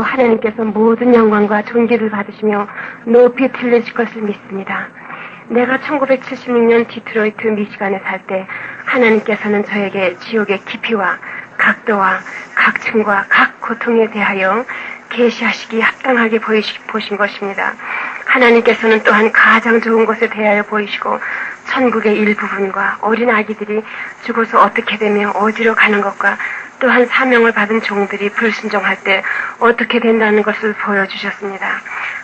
하나님께서 모든 영광과 존귀를 받으시며 높이 들리실 것을 믿습니다. 내가 1976년 디트로이트 미시간에 살 때 하나님께서는 저에게 지옥의 깊이와 각도와 각층과 각 고통에 대하여 계시하시기 합당하게 보신 것입니다. 하나님께서는 또한 가장 좋은 것에 대하여 보이시고 천국의 일부분과 어린 아기들이 죽어서 어떻게 되며 어디로 가는 것과 또한 사명을 받은 종들이 불순종할 때 어떻게 된다는 것을 보여주셨습니다.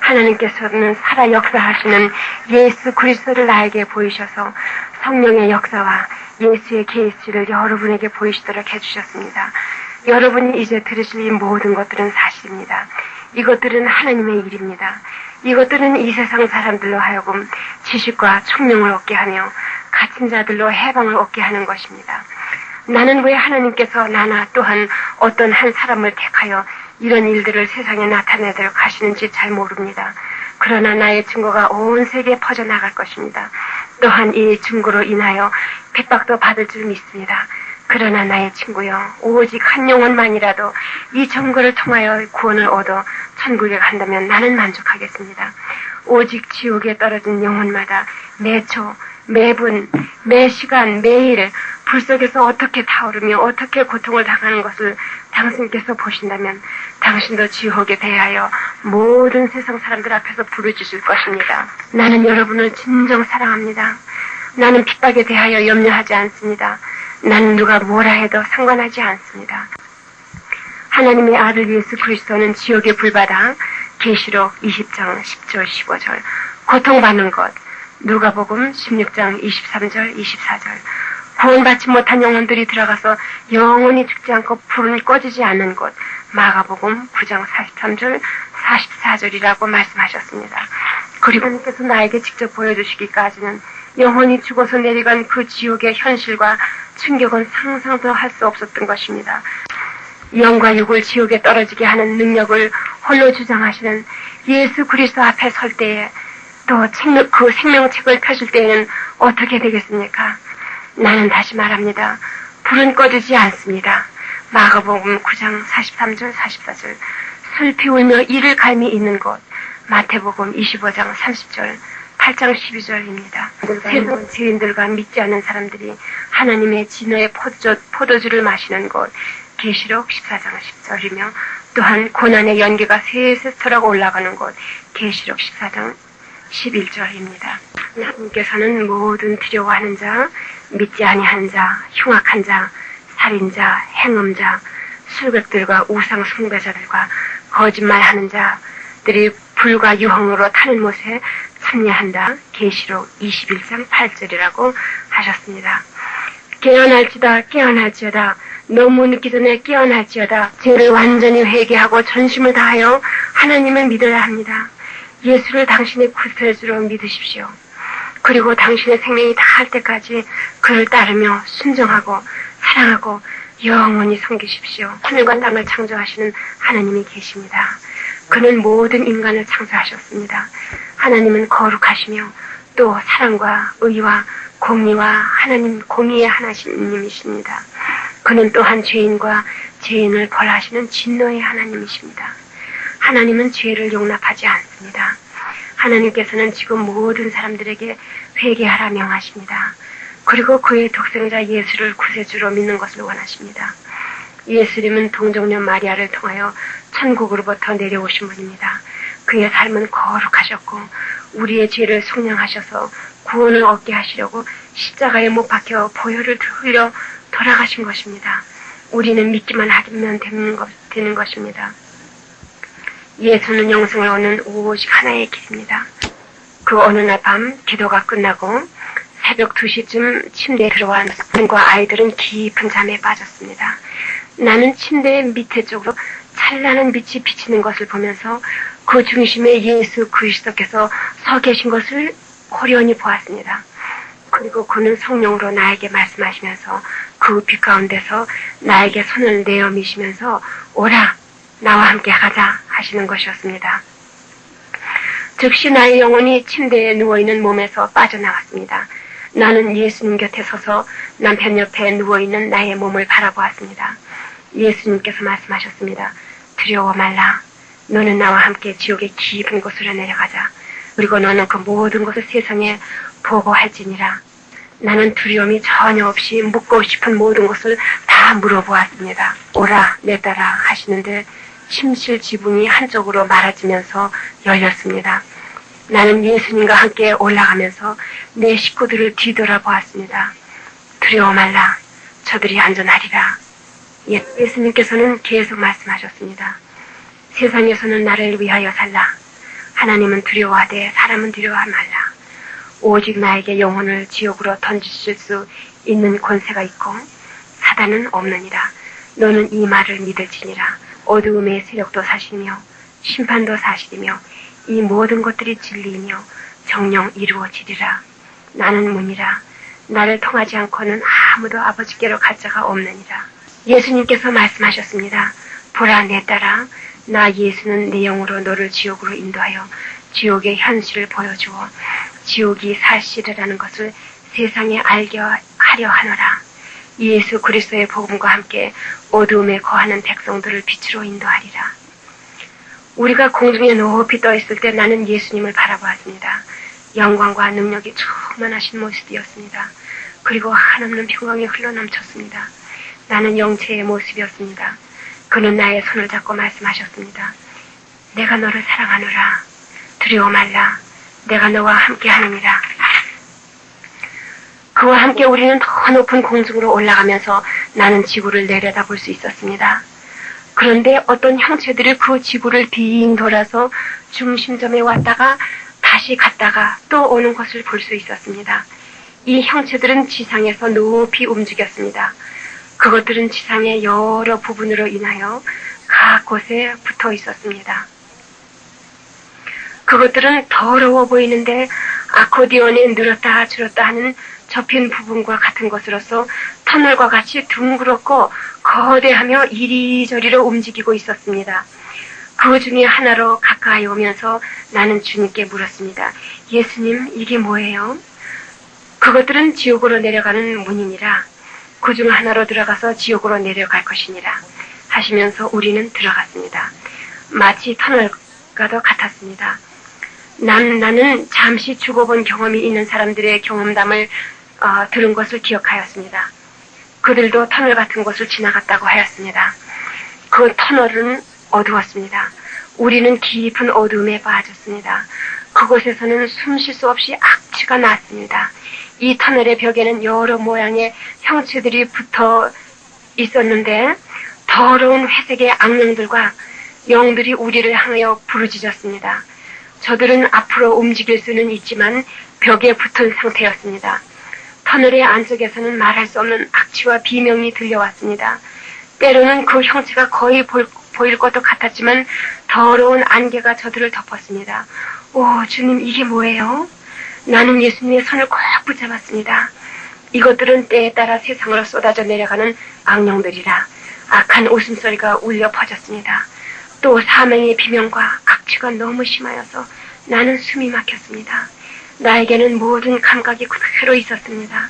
하나님께서는 살아 역사하시는 예수 그리스도를 나에게 보이셔서 성령의 역사와 예수의 계시를 여러분에게 보이시도록 해주셨습니다. 여러분이 이제 들으실 이 모든 것들은 사실입니다. 이것들은 하나님의 일입니다. 이것들은 이 세상 사람들로 하여금 지식과 총명을 얻게 하며 갇힌 자들로 해방을 얻게 하는 것입니다. 나는 왜 하나님께서 나나 또한 어떤 한 사람을 택하여 이런 일들을 세상에 나타내도록 하시는지 잘 모릅니다. 그러나 나의 증거가 온 세계에 퍼져나갈 것입니다. 또한 이 증거로 인하여 핍박도 받을 줄 믿습니다. 그러나 나의 친구여, 오직 한 영혼만이라도 이 증거를 통하여 구원을 얻어 천국에 간다면 나는 만족하겠습니다. 오직 지옥에 떨어진 영혼마다 매초, 매분, 매시간, 매일 불 속에서 어떻게 타오르며 어떻게 고통을 당하는 것을 당신께서 보신다면 당신도 지옥에 대하여 모든 세상 사람들 앞에서 부르짖을 것입니다. 나는 여러분을 진정 사랑합니다. 나는 핍박에 대하여 염려하지 않습니다. 나는 누가 뭐라 해도 상관하지 않습니다. 하나님의 아들 예수 그리스도는 지옥에 불받아 계시록 20장 10절 15절 고통받는 것, 누가복음 16장 23절 24절 구원받지 못한 영혼들이 들어가서 영원히 죽지 않고 불은 꺼지지 않는 곳, 마가복음 9장 43절 44절이라고 말씀하셨습니다. 그리고 하나님께서 나에게 직접 보여주시기까지는 영혼이 죽어서 내려간 그 지옥의 현실과 충격은 상상도 할 수 없었던 것입니다. 영과 육을 지옥에 떨어지게 하는 능력을 홀로 주장하시는 예수 그리스도 앞에 설 때에 또 그 생명책을 펴실 때에는 어떻게 되겠습니까? 나는 다시 말합니다. 불은 꺼지지 않습니다. 마가복음 9장 43절 44절 슬피 울며 이를 갈미 있는 곳, 마태복음 25장 30절 8장 12절입니다. 세상 죄인들과 믿지 않는 사람들이 하나님의 진노의 포도주를 마시는 곳, 계시록 14장 10절이며 또한 고난의 연기가 세세토록 올라가는 곳, 계시록 14장 11절입니다. 하나님께서는 모든 두려워하는 자, 믿지 아니하는 자, 흉악한 자, 살인자, 행음자, 술객들과 우상 숭배자들과 거짓말하는 자들이 불과 유황으로 타는 못에 참여한다. 계시록 21장 8절이라고 하셨습니다. 깨어날지어다. 너무 늦기 전에 깨어날지어다. 죄를 완전히 회개하고 전심을 다하여 하나님을 믿어야 합니다. 예수를 당신의 구세주로 믿으십시오. 그리고 당신의 생명이 다할 때까지 그를 따르며 순종하고 사랑하고 영원히 섬기십시오. 하늘과 땅을 창조하시는 하나님이 계십니다. 그는 모든 인간을 창조하셨습니다. 하나님은 거룩하시며 또 사랑과 의와 공의와 하나님 공의의 하나님이십니다. 그는 또한 죄인과 죄인을 벌하시는 진노의 하나님이십니다. 하나님은 죄를 용납하지 않습니다. 하나님께서는 지금 모든 사람들에게 회개하라 명하십니다. 그리고 그의 독생자 예수를 구세주로 믿는 것을 원하십니다. 예수님은 동정녀 마리아를 통하여 천국으로부터 내려오신 분입니다. 그의 삶은 거룩하셨고 우리의 죄를 속량하셔서 구원을 얻게 하시려고 십자가에 못 박혀 보혈을 흘려 돌아가신 것입니다. 우리는 믿기만 하면 되는 것입니다. 예수는 영생을 얻는 오직 하나의 길입니다. 그 어느 날 밤 기도가 끝나고 새벽 2시쯤 침대에 들어간 부인과 아이들은 깊은 잠에 빠졌습니다. 나는 침대 밑에 쪽으로 찬란한 빛이 비치는 것을 보면서 그 중심에 예수 그리스도께서 서 계신 것을 호련히 보았습니다. 그리고 그는 성령으로 나에게 말씀하시면서 그 빛 가운데서 나에게 손을 내어 미시면서 오라 나와 함께 가자 하시는 것이었습니다. 즉시 나의 영혼이 침대에 누워있는 몸에서 빠져나갔습니다. 나는 예수님 곁에 서서 남편 옆에 누워있는 나의 몸을 바라보았습니다. 예수님께서 말씀하셨습니다. 두려워 말라. 너는 나와 함께 지옥의 깊은 곳으로 내려가자. 그리고 너는 그 모든 것을 세상에 보고할지니라. 나는 두려움이 전혀 없이 묻고 싶은 모든 것을 다 물어보았습니다. 오라 내 따라 하시는데 침실 지붕이 한쪽으로 말아지면서 열렸습니다. 나는 예수님과 함께 올라가면서 내 식구들을 뒤돌아보았습니다. 두려워 말라. 저들이 안전하리라. 예수님께서는 계속 말씀하셨습니다. 세상에서는 나를 위하여 살라. 하나님은 두려워하되 사람은 두려워하지 말라. 오직 나에게 영혼을 지옥으로 던지실 수 있는 권세가 있고 사단은 없느니라. 너는 이 말을 믿을지니라. 어두움의 세력도 사실이며 심판도 사실이며 이 모든 것들이 진리이며 정령 이루어지리라. 나는 문이라. 나를 통하지 않고는 아무도 아버지께로 갈 자가 없느니라. 예수님께서 말씀하셨습니다. 보라 내 딸아, 나 예수는 내 영으로 너를 지옥으로 인도하여 지옥의 현실을 보여주어 지옥이 사실이라는 것을 세상에 알게 하려 하노라. 예수 그리스도의 복음과 함께 어두움에 거하는 백성들을 빛으로 인도하리라. 우리가 공중에 높이 떠 있을 때 나는 예수님을 바라보았습니다. 영광과 능력이 충만하신 모습이었습니다. 그리고 한없는 평강이 흘러넘쳤습니다. 나는 영체의 모습이었습니다. 그는 나의 손을 잡고 말씀하셨습니다. 내가 너를 사랑하노라. 두려워 말라. 내가 너와 함께 하느니라. 그와 함께 우리는 더 높은 공중으로 올라가면서 나는 지구를 내려다볼 수 있었습니다. 그런데 어떤 형체들이 그 지구를 빙 돌아서 중심점에 왔다가 다시 갔다가 또 오는 것을 볼 수 있었습니다. 이 형체들은 지상에서 높이 움직였습니다. 그것들은 지상의 여러 부분으로 인하여 각 곳에 붙어 있었습니다. 그것들은 더러워 보이는데 아코디언에 늘었다 줄었다 하는 접힌 부분과 같은 것으로서 터널과 같이 둥그렇고 거대하며 이리저리로 움직이고 있었습니다. 그 중에 하나로 가까이 오면서 나는 주님께 물었습니다. 예수님, 이게 뭐예요? 그것들은 지옥으로 내려가는 문이니라. 그 중 하나로 들어가서 지옥으로 내려갈 것이니라 하시면서 우리는 들어갔습니다. 마치 터널과도 같았습니다. 나는 잠시 죽어본 경험이 있는 사람들의 경험담을 들은 것을 기억하였습니다. 그들도 터널 같은 곳을 지나갔다고 하였습니다. 그 터널은 어두웠습니다. 우리는 깊은 어두움에 빠졌습니다. 그곳에서는 숨 쉴 수 없이 악취가 났습니다. 이 터널의 벽에는 여러 모양의 형체들이 붙어 있었는데 더러운 회색의 악령들과 영들이 우리를 향하여 부르짖었습니다. 저들은 앞으로 움직일 수는 있지만 벽에 붙은 상태였습니다. 터널의 안쪽에서는 말할 수 없는 악취와 비명이 들려왔습니다. 때로는 그 형체가 거의 보일 것도 같았지만 더러운 안개가 저들을 덮었습니다. 오, 주님, 이게 뭐예요? 나는 예수님의 손을 꼭 붙잡았습니다. 이것들은 때에 따라 세상으로 쏟아져 내려가는 악령들이라. 악한 웃음소리가 울려 퍼졌습니다. 또 사망의 비명과 악취가 너무 심하여서 나는 숨이 막혔습니다. 나에게는 모든 감각이 그대로 있었습니다.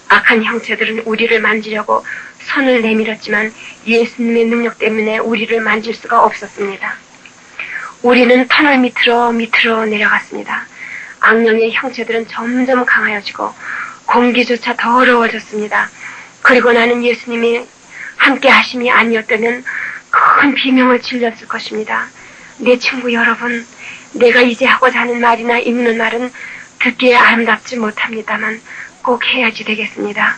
악한 형체들은 우리를 만지려고 손을 내밀었지만 예수님의 능력 때문에 우리를 만질 수가 없었습니다. 우리는 터널 밑으로 내려갔습니다. 악령의 형체들은 점점 강하여지고 공기조차 더러워졌습니다. 그리고 나는 예수님이 함께 하심이 아니었다면 큰 비명을 질렀을 것입니다. 내 친구 여러분, 내가 이제 하고자 하는 말이나 읽는 말은 듣기에 아름답지 못합니다만 꼭 해야지 되겠습니다.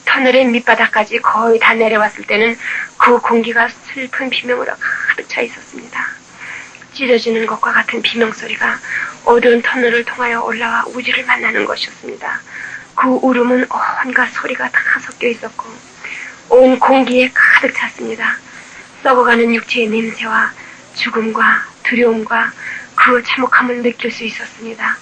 터널의 밑바닥까지 거의 다 내려왔을 때는 그 공기가 슬픈 비명으로 가득 차 있었습니다. 찢어지는 것과 같은 비명소리가 어두운 터널을 통하여 올라와 우리를 만나는 것이었습니다. 그 울음은 온갖 소리가 다 섞여 있었고 온 공기에 가득 찼습니다. 썩어가는 육체의 냄새와 죽음과 두려움과 그 참혹함을 느낄 수 있었습니다.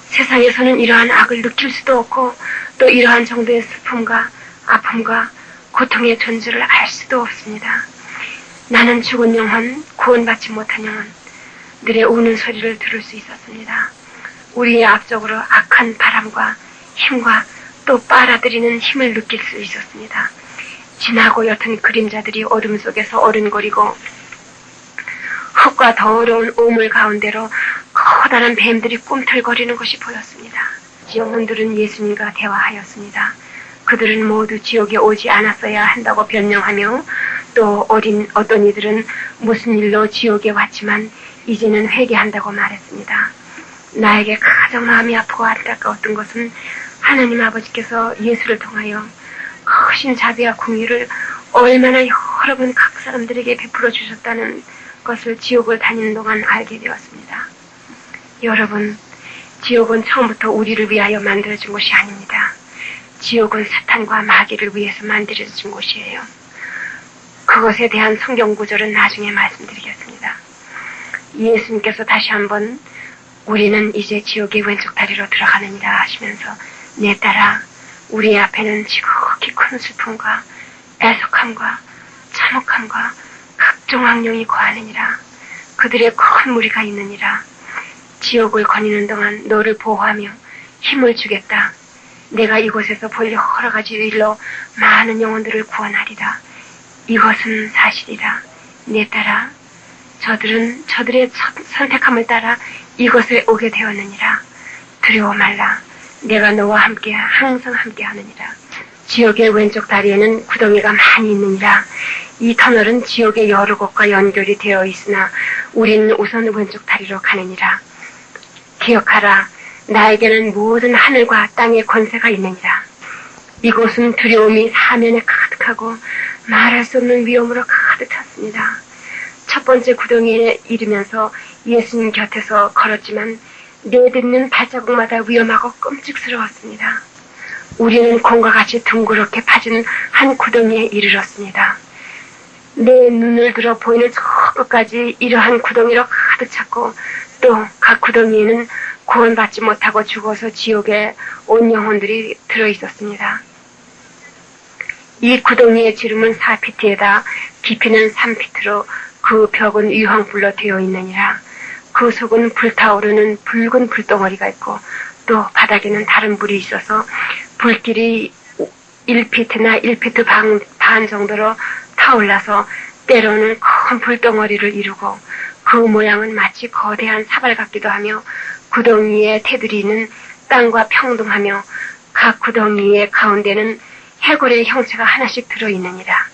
세상에서는 이러한 악을 느낄 수도 없고 또 이러한 정도의 슬픔과 아픔과 고통의 존재를 알 수도 없습니다. 나는 죽은 영혼, 구원받지 못한 영혼들의 우는 소리를 들을 수 있었습니다. 우리의 앞쪽으로 악한 바람과 힘과 또 빨아들이는 힘을 느낄 수 있었습니다. 진하고 옅은 그림자들이 어둠 속에서 어른거리고 흙과 더러운 오물 가운데로 커다란 뱀들이 꿈틀거리는 것이 보였습니다. 영혼들은 예수님과 대화하였습니다. 그들은 모두 지옥에 오지 않았어야 한다고 변명하며 또 어떤 이들은 무슨 일로 지옥에 왔지만 이제는 회개한다고 말했습니다. 나에게 가장 마음이 아프고 안타까웠던 것은 하나님 아버지께서 예수를 통하여 크신 자비와 긍휼을 얼마나 여러 번 각 사람들에게 베풀어 주셨다는 것을 지옥을 다니는 동안 알게 되었습니다. 여러분, 지옥은 처음부터 우리를 위하여 만들어진 곳이 아닙니다. 지옥은 사탄과 마귀를 위해서 만들어진 곳이에요. 그것에 대한 성경 구절은 나중에 말씀드리겠습니다. 예수님께서 다시 한번 우리는 이제 지옥의 왼쪽 다리로 들어가느니라 하시면서 내 딸아 우리 앞에는 지극히 큰 슬픔과 애석함과 참혹함과 각종 악령이 거하느니라. 그들의 큰 무리가 있느니라. 지옥을 거니는 동안 너를 보호하며 힘을 주겠다. 내가 이곳에서 볼 여러 가지 일로 많은 영혼들을 구원하리라. 이것은 사실이라. 내 딸아 저들의 선택함을 따라 이곳에 오게 되었느니라. 두려워 말라. 내가 너와 함께 항상 함께 하느니라. 지옥의 왼쪽 다리에는 구덩이가 많이 있느니라. 이 터널은 지옥의 여러 곳과 연결이 되어 있으나 우리는 우선 왼쪽 다리로 가느니라. 기억하라. 나에게는 모든 하늘과 땅의 권세가 있느니라. 이곳은 두려움이 사면에 가득하고 말할 수 없는 위험으로 가득 찼습니다. 첫 번째 구덩이에 이르면서 예수님 곁에서 걸었지만 내딛는 발자국마다 위험하고 끔찍스러웠습니다. 우리는 곰과 같이 둥그렇게 파진 한 구덩이에 이르렀습니다. 내 눈을 들어 보이는 저 끝까지 이러한 구덩이로 가득 찼고 또 각 구덩이에는 구원받지 못하고 죽어서 지옥에 온 영혼들이 들어있었습니다. 이 구덩이의 지름은 4피트에다 깊이는 3피트로 그 벽은 유황불로 되어 있느니라. 그 속은 불타오르는 붉은 불덩어리가 있고 또 바닥에는 다른 불이 있어서 불길이 1피트나 1피트 반 정도로 타올라서 때로는 큰 불덩어리를 이루고 그 모양은 마치 거대한 사발 같기도 하며 구덩이의 테두리는 땅과 평등하며 각 구덩이의 가운데는 해골의 형체가 하나씩 들어있느니라.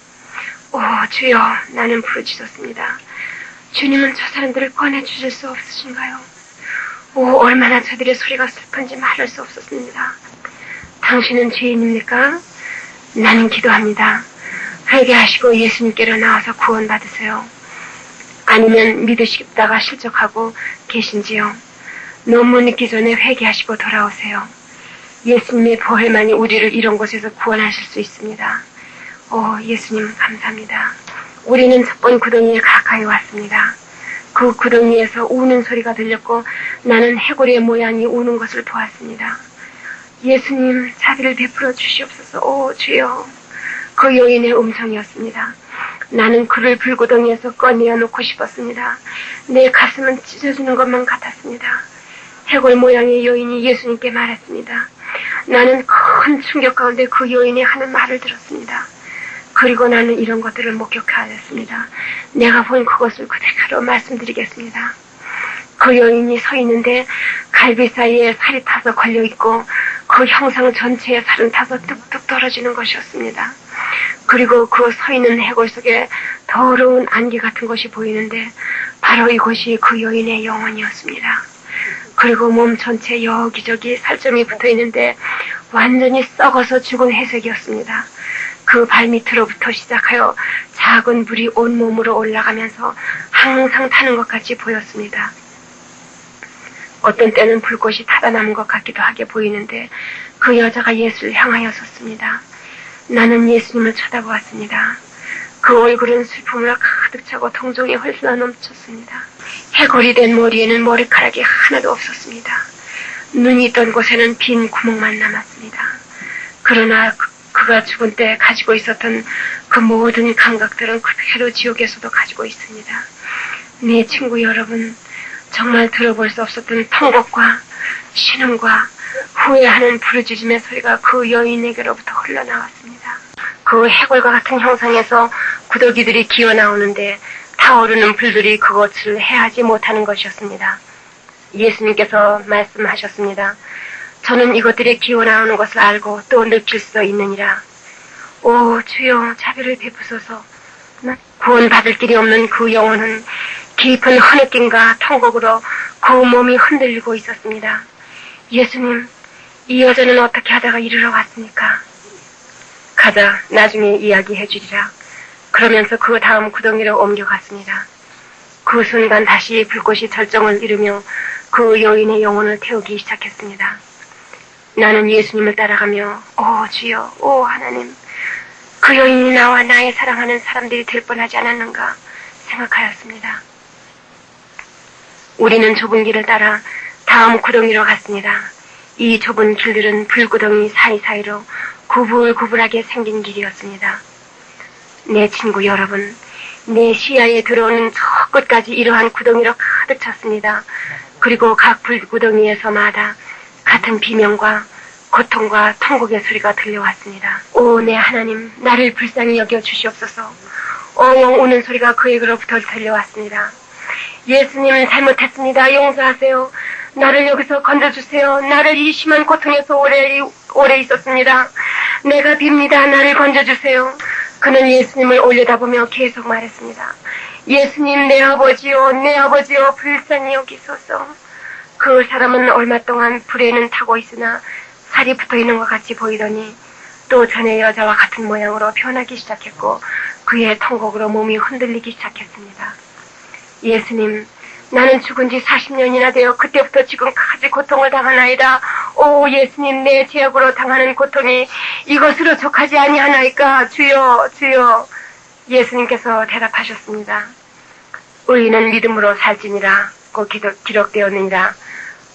오 주여, 나는 부르짖었습니다. 주님은 저 사람들을 꺼내주실 수 없으신가요? 오, 얼마나 저들의 소리가 슬픈지 말할 수 없었습니다. 당신은 죄인입니까? 나는 기도합니다. 회개하시고 예수님께로 나와서 구원받으세요. 아니면 믿으시다가 실족하고 계신지요? 너무 늦기 전에 회개하시고 돌아오세요. 예수님의 보혈만이 우리를 이런 곳에서 구원하실 수 있습니다. 오, 예수님 감사합니다. 우리는 첫 번 구덩이에 가까이 왔습니다. 그 구덩이에서 우는 소리가 들렸고 나는 해골의 모양이 우는 것을 보았습니다. 예수님 자비를 베풀어 주시옵소서. 오 주여. 그 여인의 음성이었습니다. 나는 그를 불구덩이에서 꺼내어 놓고 싶었습니다. 내 가슴은 찢어지는 것만 같았습니다. 해골 모양의 여인이 예수님께 말했습니다. 나는 큰 충격 가운데 그 여인이 하는 말을 들었습니다. 그리고 나는 이런 것들을 목격하였습니다. 내가 본 그것을 그대로 말씀드리겠습니다. 그 여인이 서 있는데 갈비 사이에 살이 타서 걸려있고 그 형상 전체에 살은 타서 뚝뚝 떨어지는 것이었습니다. 그리고 그 서 있는 해골 속에 더러운 안개 같은 것이 보이는데 바로 이것이 그 여인의 영혼이었습니다. 그리고 몸 전체 여기저기 살점이 붙어있는데 완전히 썩어서 죽은 회색이었습니다. 그 발밑으로부터 시작하여 작은 불이 온몸으로 올라가면서 항상 타는 것 같이 보였습니다. 어떤 때는 불꽃이 타다남은 것 같기도 하게 보이는데 그 여자가 예수를 향하여 섰습니다. 나는 예수님을 쳐다보았습니다. 그 얼굴은 슬픔으로 가득 차고 동정이 헐슬러 넘쳤습니다. 해골이 된 머리에는 머리카락이 하나도 없었습니다. 눈이 있던 곳에는 빈 구멍만 남았습니다. 그러나 그가 죽은 때 가지고 있었던 그 모든 감각들은 그대로 지옥에서도 가지고 있습니다. 네 친구 여러분, 정말 들어볼 수 없었던 통곡과 신음과 후회하는 부르짖음의 소리가 그 여인에게로부터 흘러나왔습니다. 그 해골과 같은 형상에서 구더기들이 기어나오는데 타오르는 불들이 그것을 해하지 못하는 것이었습니다. 예수님께서 말씀하셨습니다. 저는 이것들의 기어나오는 것을 알고 또 느낄 수 있느니라. 오 주여 자비를 베푸소서. 구원받을 길이 없는 그 영혼은 깊은 흐느낌과 통곡으로 그 몸이 흔들리고 있었습니다. 예수님, 이 여자는 어떻게 하다가 이리로 왔습니까? 가자, 나중에 이야기해 주리라. 그러면서 그 다음 구덩이로 옮겨갔습니다. 그 순간 다시 불꽃이 절정을 이루며 그 여인의 영혼을 태우기 시작했습니다. 나는 예수님을 따라가며 오 주여, 오 하나님, 그 여인이 나와 나의 사랑하는 사람들이 될 뻔하지 않았는가 생각하였습니다. 우리는 좁은 길을 따라 다음 구덩이로 갔습니다. 이 좁은 길들은 불구덩이 사이사이로 구불구불하게 생긴 길이었습니다. 내 친구 여러분, 내 시야에 들어오는 저 끝까지 이러한 구덩이로 가득 찼습니다. 그리고 각 불구덩이에서마다 같은 비명과 고통과 통곡의 소리가 들려왔습니다. 오, 내 하나님, 나를 불쌍히 여겨 주시옵소서. 엉엉 우는 소리가 그에게로부터 들려왔습니다. 예수님, 잘못했습니다. 용서하세요. 나를 여기서 건져주세요. 나를 이 심한 고통에서 오래 있었습니다. 내가 빕니다. 나를 건져주세요. 그는 예수님을 올려다보며 계속 말했습니다. 예수님, 내 아버지요, 내 아버지요, 불쌍히 여기소서. 그 사람은 얼마 동안 불에는 타고 있으나 살이 붙어있는 것 같이 보이더니 또 전의 여자와 같은 모양으로 변하기 시작했고 그의 통곡으로 몸이 흔들리기 시작했습니다. 예수님, 나는 죽은 지 40년이나 되어 그때부터 지금까지 고통을 당하나이다. 오 예수님, 내 죄악으로 당하는 고통이 이것으로 족하지 아니하나이까. 주여, 주여. 예수님께서 대답하셨습니다. 의인은 믿음으로 살지니라고 기록되었느니라.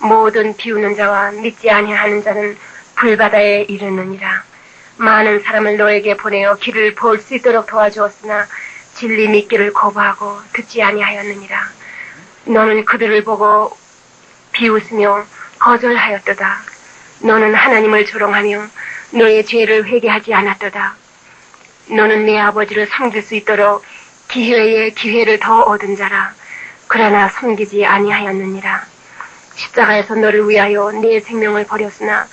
모든 비우는 자와 믿지 아니하는 자는 불바다에 이르느니라. 많은 사람을 너에게 보내어 길을 볼 수 있도록 도와주었으나 진리 믿기를 거부하고 듣지 아니하였느니라. 너는 그들을 보고 비웃으며 거절하였도다. 너는 하나님을 조롱하며 너의 죄를 회개하지 않았도다. 너는 내 아버지를 섬길 수 있도록 기회에 기회를 더 얻은 자라. 그러나 섬기지 아니하였느니라. 십자가에서 너를 위하여 내 생명을 버렸으나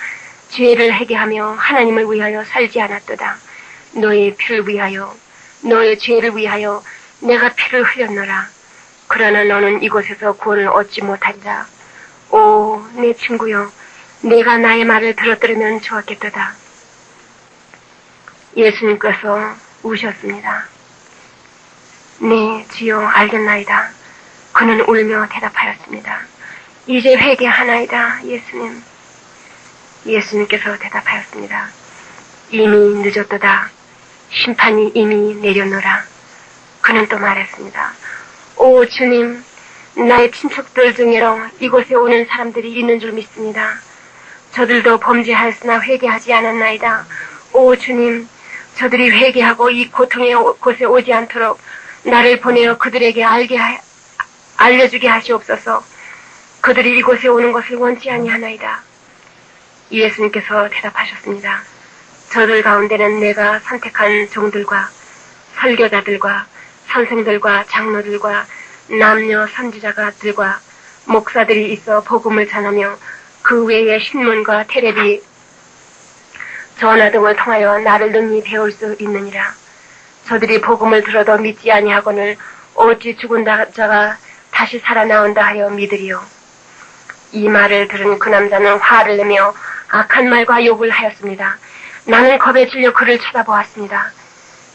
죄를 회개하며 하나님을 위하여 살지 않았도다. 너의 피를 위하여, 너의 죄를 위하여 내가 피를 흘렸노라. 그러나 너는 이곳에서 구원을 얻지 못하리라. 오, 내 친구여, 내가 나의 말을 들었더라면 좋았겠도다. 예수님께서 우셨습니다. 네, 주여, 알겠나이다. 그는 울며 대답하였습니다. 이제 회개하나이다, 예수님. 예수님께서 대답하였습니다. 이미 늦었도다. 심판이 이미 내렸노라. 그는 또 말했습니다. 오 주님, 나의 친척들 중에로 이곳에 오는 사람들이 있는 줄 믿습니다. 저들도 범죄하였으나 회개하지 않았나이다. 오 주님, 저들이 회개하고 이 고통의 곳에 오지 않도록 나를 보내어 그들에게 알려주게 하시옵소서. 그들이 이곳에 오는 것을 원치 아니하나이다. 예수님께서 대답하셨습니다. 저들 가운데는 내가 선택한 종들과 설교자들과 선생들과 장로들과 남녀 선지자들과 목사들이 있어 복음을 전하며 그 외에 신문과 테레비, 전화 등을 통하여 나를 능히 배울 수 있느니라. 저들이 복음을 들어도 믿지 아니하거늘 어찌 죽은 자가 다시 살아나온다 하여 믿으리요. 이 말을 들은 그 남자는 화를 내며 악한 말과 욕을 하였습니다. 나는 겁에 질려 그를 쳐다보았습니다.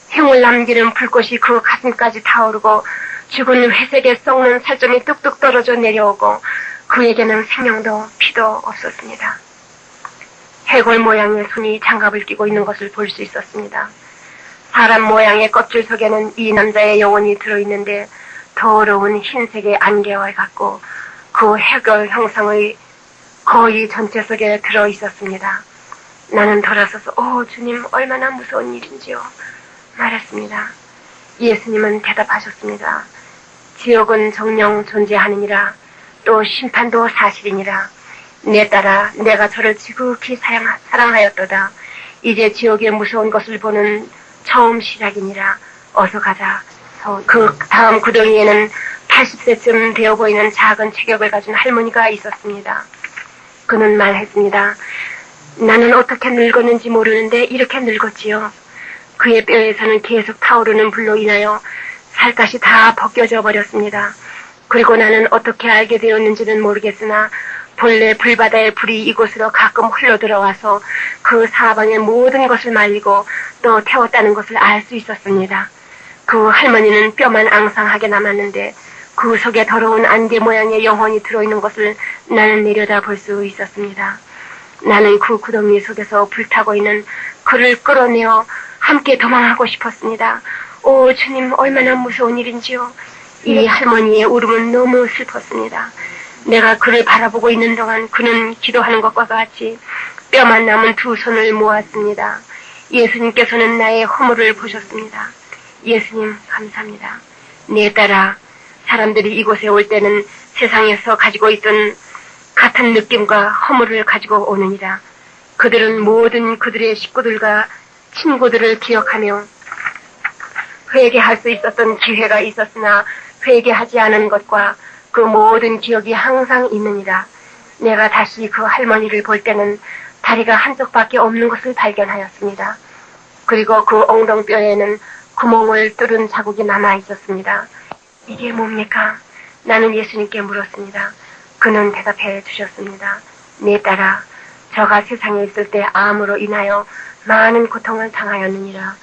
흉을 남기는 불꽃이 그 가슴까지 타오르고 죽은 회색에 썩는 살점이 뚝뚝 떨어져 내려오고 그에게는 생명도 피도 없었습니다. 해골 모양의 손이 장갑을 끼고 있는 것을 볼 수 있었습니다. 사람 모양의 껍질 속에는 이 남자의 영혼이 들어있는데 더러운 흰색의 안개와 같고 그 해골 형상의 거의 전체 속에 들어있었습니다. 나는 돌아서서 오 주님, 얼마나 무서운 일인지요 말했습니다. 예수님은 대답하셨습니다. 지옥은 정녕 존재하느니라. 또 심판도 사실이니라. 내 딸아, 내가 저를 지극히 사랑하였도다. 이제 지옥의 무서운 것을 보는 처음 시작이니라. 어서 가자. 그 다음 구덩이에는 80세쯤 되어 보이는 작은 체격을 가진 할머니가 있었습니다. 그는 말했습니다. 나는 어떻게 늙었는지 모르는데 이렇게 늙었지요. 그의 뼈에서는 계속 타오르는 불로 인하여 살갗이 다 벗겨져 버렸습니다. 그리고 나는 어떻게 알게 되었는지는 모르겠으나 본래 불바다의 불이 이곳으로 가끔 흘러들어와서 그 사방의 모든 것을 말리고 또 태웠다는 것을 알 수 있었습니다. 그 할머니는 뼈만 앙상하게 남았는데 그 속에 더러운 안개 모양의 영혼이 들어있는 것을 나는 내려다 볼 수 있었습니다. 나는 그 구덩이 속에서 불타고 있는 그를 끌어내어 함께 도망하고 싶었습니다. 오 주님, 얼마나 무서운 일인지요. 이 할머니의 울음은 너무 슬펐습니다. 내가 그를 바라보고 있는 동안 그는 기도하는 것과 같이 뼈만 남은 두 손을 모았습니다. 예수님께서는 나의 허물을 보셨습니다. 예수님 감사합니다. 네 따라 사람들이 이곳에 올 때는 세상에서 가지고 있던 같은 느낌과 허물을 가지고 오느니라. 그들은 모든 그들의 식구들과 친구들을 기억하며 회개할 수 있었던 기회가 있었으나 회개하지 않은 것과 그 모든 기억이 항상 있느니라. 내가 다시 그 할머니를 볼 때는 다리가 한쪽밖에 없는 것을 발견하였습니다. 그리고 그 엉덩뼈에는 구멍을 뚫은 자국이 남아 있었습니다. 이게 뭡니까? 나는 예수님께 물었습니다. 그는 대답해 주셨습니다. 네 딸아, 저가 세상에 있을 때 암으로 인하여 많은 고통을 당하였느니라.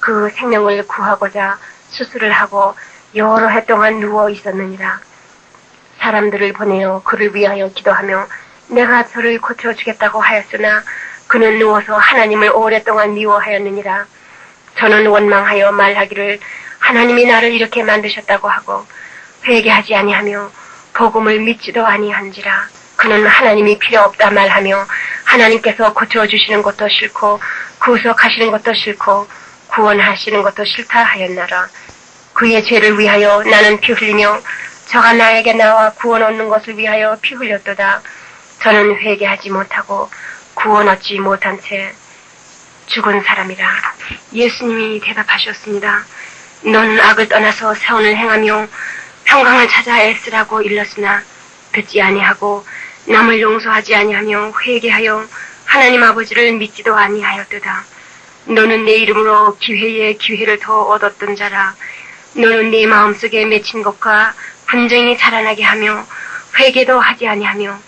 그 생명을 구하고자 수술을 하고 여러 해 동안 누워 있었느니라. 사람들을 보내어 그를 위하여 기도하며 내가 저를 고쳐주겠다고 하였으나 그는 누워서 하나님을 오랫동안 미워하였느니라. 저는 원망하여 말하기를 하나님이 나를 이렇게 만드셨다고 하고 회개하지 아니하며 복음을 믿지도 아니한지라. 그는 하나님이 필요 없다 말하며 하나님께서 고쳐주시는 것도 싫고 구속하시는 것도 싫고 구원하시는 것도 싫다 하였나라. 그의 죄를 위하여 나는 피 흘리며 저가 나에게 나와 구원 얻는 것을 위하여 피 흘렸도다. 저는 회개하지 못하고 구원 얻지 못한 채 죽은 사람이라. 예수님이 대답하셨습니다. 너는 악을 떠나서 세원을 행하며 평강을 찾아 애쓰라고 일렀으나 듣지 아니하고 남을 용서하지 아니하며 회개하여 하나님 아버지를 믿지도 아니하였도다. 너는 내 이름으로 기회에 기회를 더 얻었던 자라. 너는 네 마음속에 맺힌 것과 분쟁이 자라나게 하며 회개도 하지 아니하며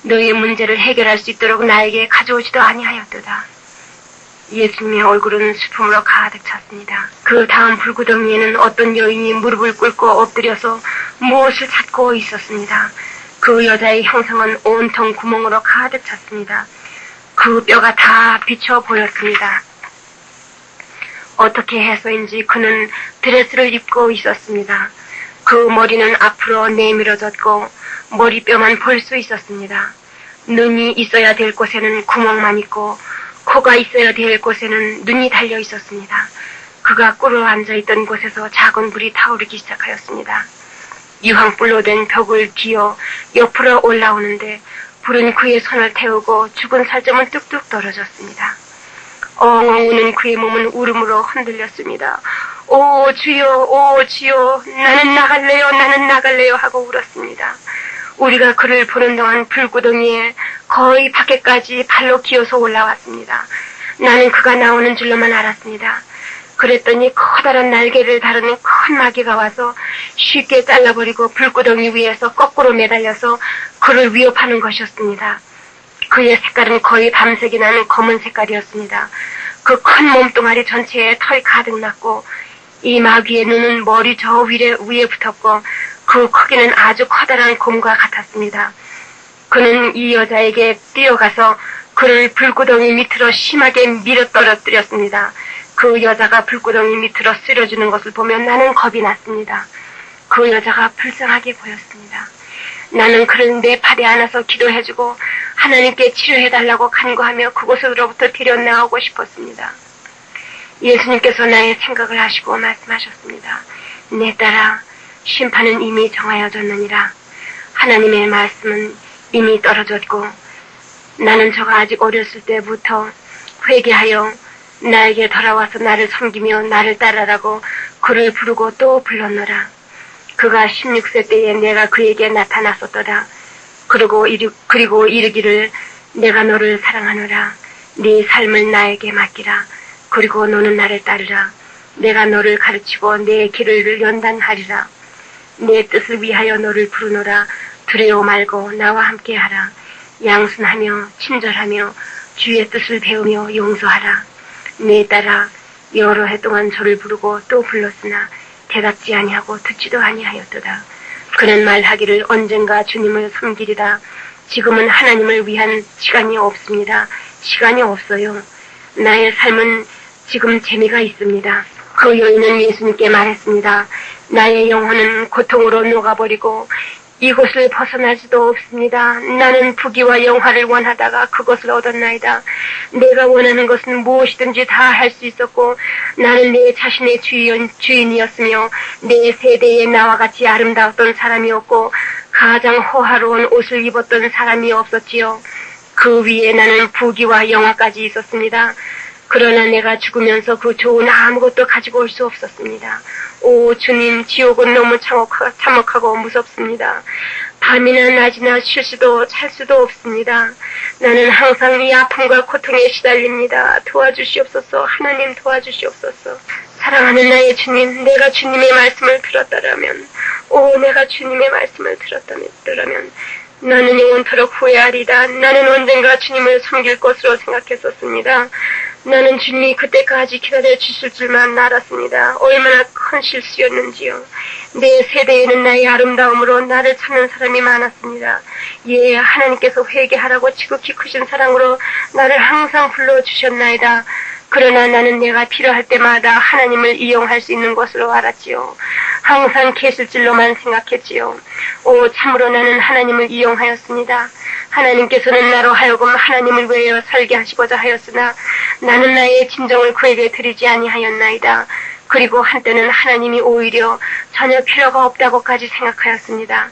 너의 문제를 해결할 수 있도록 나에게 가져오지도 아니하였도다. 예수님의 얼굴은 슬픔으로 가득 찼습니다. 그 다음 불구덩이에는 어떤 여인이 무릎을 꿇고 엎드려서 무엇을 찾고 있었습니다. 그 여자의 형상은 온통 구멍으로 가득 찼습니다. 그 뼈가 다 비쳐 보였습니다. 어떻게 해서인지 그는 드레스를 입고 있었습니다. 그 머리는 앞으로 내밀어졌고 머리뼈만 볼 수 있었습니다. 눈이 있어야 될 곳에는 구멍만 있고 코가 있어야 될 곳에는 눈이 달려 있었습니다. 그가 꿇어 앉아있던 곳에서 작은 불이 타오르기 시작하였습니다. 유황불로 된 벽을 기어 옆으로 올라오는데 불은 그의 손을 태우고 죽은 살점은 뚝뚝 떨어졌습니다. 엉엉 우는 그의 몸은 울음으로 흔들렸습니다. 오 주여, 오 주여, 나는 나갈래요 하고 울었습니다. 우리가 그를 보는 동안 불구덩이에 거의 밖에까지 발로 기어서 올라왔습니다. 나는 그가 나오는 줄로만 알았습니다. 그랬더니 커다란 날개를 다루는 큰 마귀가 와서 쉽게 잘라버리고 불구덩이 위에서 거꾸로 매달려서 그를 위협하는 것이었습니다. 그의 색깔은 거의 밤색이 나는 검은 색깔이었습니다. 그 큰 몸뚱아리 전체에 털이 가득 났고 이 마귀의 눈은 머리 저 위에 붙었고 그 크기는 아주 커다란 곰과 같았습니다. 그는 이 여자에게 뛰어가서 그를 불구덩이 밑으로 심하게 밀어 떨어뜨렸습니다. 그 여자가 불구덩이 밑으로 쓰러지는 것을 보면 나는 겁이 났습니다. 그 여자가 불쌍하게 보였습니다. 나는 그를 내 팔에 안아서 기도해주고 하나님께 치료해달라고 간구하며 그곳으로부터 데려나오고 싶었습니다. 예수님께서 나의 생각을 하시고 말씀하셨습니다. 내 딸아, 심판은 이미 정하여졌느니라. 하나님의 말씀은 이미 떨어졌고 나는 저가 아직 어렸을 때부터 회개하여 나에게 돌아와서 나를 섬기며 나를 따르라고 그를 부르고 또 불렀노라. 그가 16세 때에 내가 그에게 나타났었더라. 그리고 이르기를 내가 너를 사랑하노라. 네 삶을 나에게 맡기라. 그리고 너는 나를 따르라. 내가 너를 가르치고 내 길을 연단하리라. 내 뜻을 위하여 너를 부르노라. 두려워 말고 나와 함께하라. 양순하며 친절하며 주의 뜻을 배우며 용서하라. 내 딸아, 여러 해 동안 저를 부르고 또 불렀으나 대답지 아니하고 듣지도 아니하였도다. 그는 말하기를 언젠가 주님을 섬기리라. 지금은 하나님을 위한 시간이 없습니다. 시간이 없어요. 나의 삶은 지금 재미가 있습니다. 그 여인은 예수님께 말했습니다. 나의 영혼은 고통으로 녹아버리고 이곳을 벗어나지도 없습니다. 나는 부귀와 영화를 원하다가 그것을 얻었나이다. 내가 원하는 것은 무엇이든지 다 할 수 있었고 나는 내 자신의 주인이었으며 내 세대에 나와 같이 아름다웠던 사람이었고 가장 호화로운 옷을 입었던 사람이 없었지요. 그 위에 나는 부귀와 영화까지 있었습니다. 그러나 내가 죽으면서 그 좋은 아무것도 가지고 올 수 없었습니다. 오 주님, 지옥은 너무 참혹하고 무섭습니다. 밤이나 낮이나 쉴 수도 잘 수도 없습니다. 나는 항상 이 아픔과 고통에 시달립니다. 도와주시옵소서. 하나님 도와주시옵소서. 사랑하는 나의 주님, 내가 주님의 말씀을 들었더라면, 내가 주님의 말씀을 들었더라면 나는 영원토록 후회하리다. 나는 언젠가 주님을 섬길 것으로 생각했었습니다. 나는 주님이 그때까지 기다려 주실 줄만 알았습니다. 얼마나 큰 실수였는지요. 내 세대에는 나의 아름다움으로 나를 찾는 사람이 많았습니다. 예, 하나님께서 회개하라고 지극히 크신 사랑으로 나를 항상 불러주셨나이다. 그러나 나는 내가 필요할 때마다 하나님을 이용할 수 있는 것으로 알았지요. 항상 계실줄로만 생각했지요. 참으로 나는 하나님을 이용하였습니다. 하나님께서는 나로 하여금 하나님을 위하여 살게 하시고자 하였으나 나는 나의 진정을 그에게 드리지 아니하였나이다. 그리고 한때는 하나님이 오히려 전혀 필요가 없다고까지 생각하였습니다.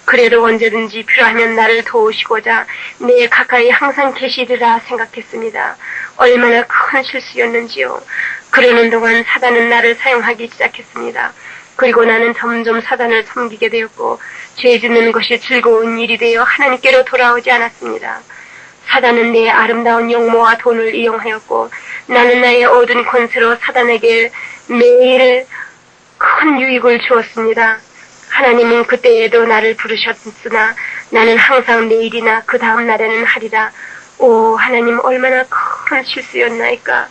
그래도 언제든지 필요하면 나를 도우시고자 내 가까이 항상 계시리라 생각했습니다. 얼마나 큰 실수였는지요. 그러는 동안 사단은 나를 사용하기 시작했습니다. 그리고 나는 점점 사단을 섬기게 되었고 죄 짓는 것이 즐거운 일이 되어 하나님께로 돌아오지 않았습니다. 사단은 내 아름다운 용모와 돈을 이용하였고 나는 나의 얻은 권세로 사단에게 매일 큰 유익을 주었습니다. 하나님은 그때에도 나를 부르셨으나 나는 항상 내일이나 그 다음 날에는 하리라. 하나님, 얼마나 큰 실수였나이까.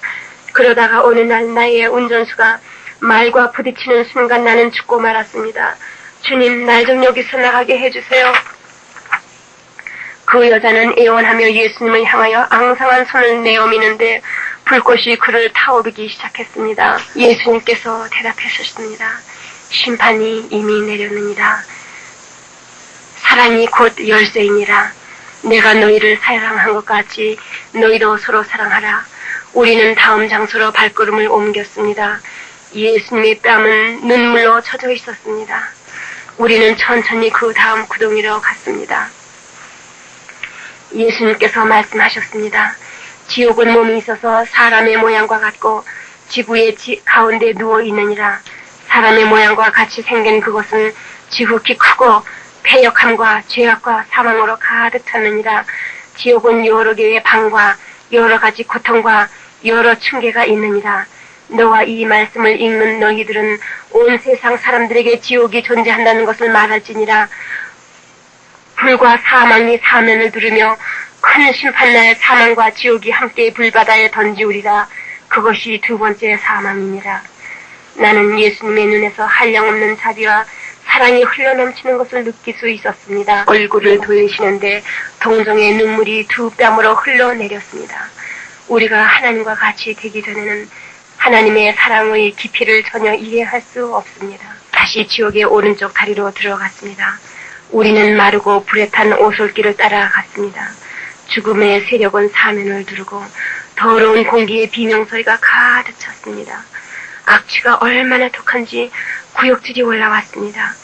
그러다가 어느 날 나의 운전수가 말과 부딪히는 순간 나는 죽고 말았습니다. 주님, 날 좀 여기서 나가게 해주세요. 그 여자는 애원하며 예수님을 향하여 앙상한 손을 내어미는데 불꽃이 그를 타오르기 시작했습니다. 예수님께서 대답하셨습니다. 심판이 이미 내렸느니라. 사랑이 곧 열쇠이니라. 내가 너희를 사랑한 것 같이 너희도 서로 사랑하라. 우리는 다음 장소로 발걸음을 옮겼습니다. 예수님의 뺨은 눈물로 젖어 있었습니다. 우리는 천천히 그 다음 구덩이로 갔습니다. 예수님께서 말씀하셨습니다. 지옥은 몸이 있어서 사람의 모양과 같고 지구의 가운데 누워 있느니라. 사람의 모양과 같이 생긴 그것은 지극히 크고 패역함과 죄악과 사망으로 가득 찼느니라. 지옥은 여러 개의 방과 여러 가지 고통과 여러 층계가 있느니라. 너와 이 말씀을 읽는 너희들은 온 세상 사람들에게 지옥이 존재한다는 것을 말할지니라. 불과 사망이 사면을 두르며 큰 심판날 사망과 지옥이 함께 불바다에 던지우리라. 그것이 두 번째 사망이니라. 나는 예수님의 눈에서 한량없는 자비와 사랑이 흘러넘치는 것을 느낄 수 있었습니다. 얼굴을 돌리시는데 동정의 눈물이 두 뺨으로 흘러내렸습니다. 우리가 하나님과 같이 되기 전에는 하나님의 사랑의 깊이를 전혀 이해할 수 없습니다. 다시 지옥의 오른쪽 다리로 들어갔습니다. 우리는 마르고 불에 탄 오솔길을 따라갔습니다. 죽음의 세력은 사면을 두르고 더러운 공기의 비명소리가 가득 찼습니다. 악취가 얼마나 독한지 구역질이 올라왔습니다.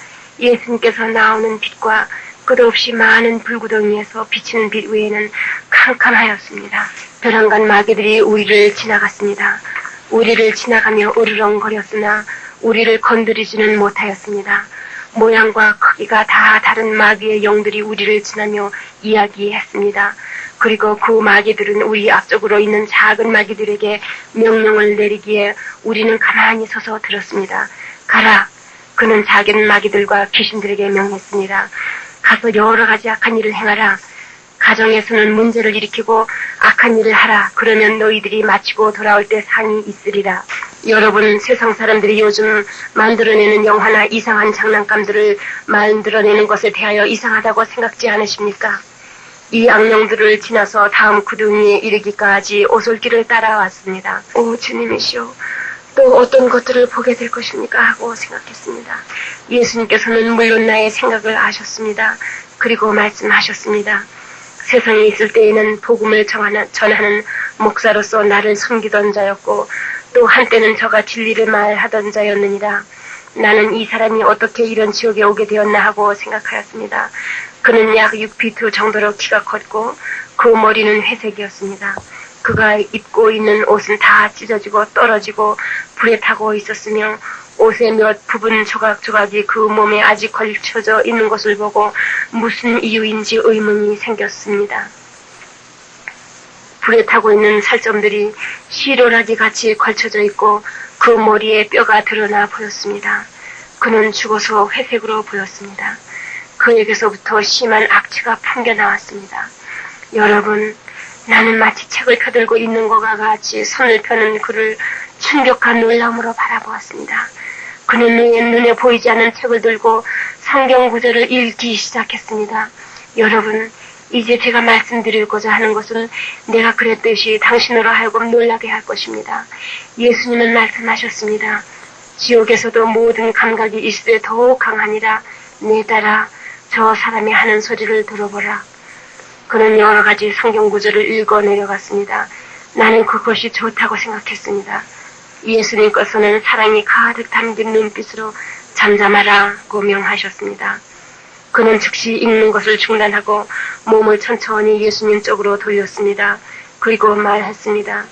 예수님께서 나오는 빛과 끝없이 많은 불구덩이에서 비치는 빛 외에는 캄캄하였습니다. 벼랑간 마귀들이 우리를 지나갔습니다. 우리를 지나가며 으르렁거렸으나 우리를 건드리지는 못하였습니다. 모양과 크기가 다 다른 마귀의 영들이 우리를 지나며 이야기했습니다. 그리고 그 마귀들은 우리 앞쪽으로 있는 작은 마귀들에게 명령을 내리기에 우리는 가만히 서서 들었습니다. 가라. 그는 작은 마귀들과 귀신들에게 명했습니다. 가서 여러 가지 악한 일을 행하라. 가정에서는 문제를 일으키고 악한 일을 하라. 그러면 너희들이 마치고 돌아올 때 상이 있으리라. 여러분, 세상 사람들이 요즘 만들어내는 영화나 이상한 장난감들을 만들어내는 것에 대하여 이상하다고 생각지 않으십니까? 이 악령들을 지나서 다음 구덩이에 이르기까지 오솔길을 따라왔습니다. 오 주님이시오, 또 어떤 것들을 보게 될 것입니까? 하고 생각했습니다. 예수님께서는 물론 나의 생각을 아셨습니다. 그리고 말씀하셨습니다. 세상에 있을 때에는 복음을 전하는 목사로서 나를 섬기던 자였고 또 한때는 저가 진리를 말하던 자였느니라. 나는 이 사람이 어떻게 이런 지옥에 오게 되었나 하고 생각하였습니다. 그는 약 6피트 정도로 키가 컸고 그 머리는 회색이었습니다. 그가 입고 있는 옷은 다 찢어지고 떨어지고 불에 타고 있었으며 옷의 몇 부분 조각조각이 그 몸에 아직 걸쳐져 있는 것을 보고 무슨 이유인지 의문이 생겼습니다. 불에 타고 있는 살점들이 시로라기 같이 걸쳐져 있고 그 머리에 뼈가 드러나 보였습니다. 그는 죽어서 회색으로 보였습니다. 그에게서부터 심한 악취가 풍겨나왔습니다. 여러분, 나는 마치 책을 펴들고 있는 것과 같이 손을 펴는 그를 충격한 놀라움으로 바라보았습니다. 그는 눈에 보이지 않는 책을 들고 성경 구절을 읽기 시작했습니다. 여러분, 이제 제가 말씀드리고자 하는 것은 내가 그랬듯이 당신으로 하여금 놀라게 할 것입니다. 예수님은 말씀하셨습니다. 지옥에서도 모든 감각이 있으되 더욱 강하니라. 내 따라 저 사람이 하는 소리를 들어보라. 그는 여러 가지 성경 구절을 읽어 내려갔습니다. 나는 그것이 좋다고 생각했습니다. 예수님께서는 사랑이 가득 담긴 눈빛으로 잠잠하라고 명하셨습니다. 그는 즉시 읽는 것을 중단하고 몸을 천천히 예수님 쪽으로 돌렸습니다. 그리고 말했습니다.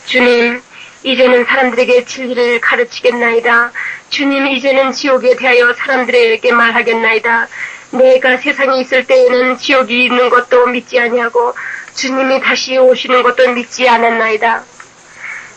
주님, 이제는 사람들에게 진리를 가르치겠나이다. 주님, 이제는 지옥에 대하여 사람들에게 말하겠나이다. 내가 세상에 있을 때에는 지옥이 있는 것도 믿지 아니하고 주님이 다시 오시는 것도 믿지 않았나이다.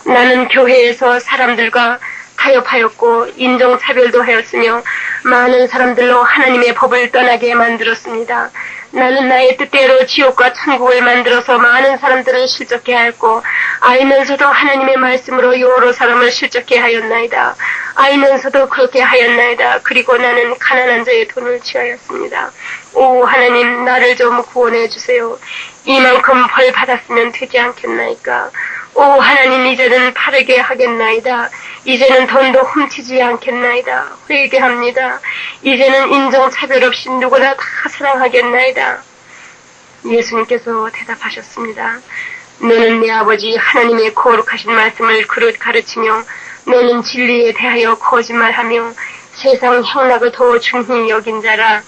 나는 교회에서 사람들과 타협하였고 인종차별도 하였으며 많은 사람들로 하나님의 법을 떠나게 만들었습니다. 나는 나의 뜻대로 지옥과 천국을 만들어서 많은 사람들을 실족해 하였고 알면서도 하나님의 말씀으로 여러 사람을 실족해 하였나이다. 알면서도 그렇게 하였나이다. 그리고 나는 가난한 자의 돈을 취하였습니다. 오 하나님, 나를 좀 구원해 주세요. 이만큼 벌 받았으면 되지 않겠나이까. 오 하나님, 이제는 바르게 하겠나이다. 이제는 돈도 훔치지 않겠나이다. 회개합니다. 이제는 인종차별 없이 누구나 다 사랑하겠나이다. 예수님께서 대답하셨습니다. 너는 내 아버지 하나님의 거룩하신 말씀을 그릇 가르치며 너는 진리에 대하여 거짓말하며 세상 향락을 더 중히 여긴 자라.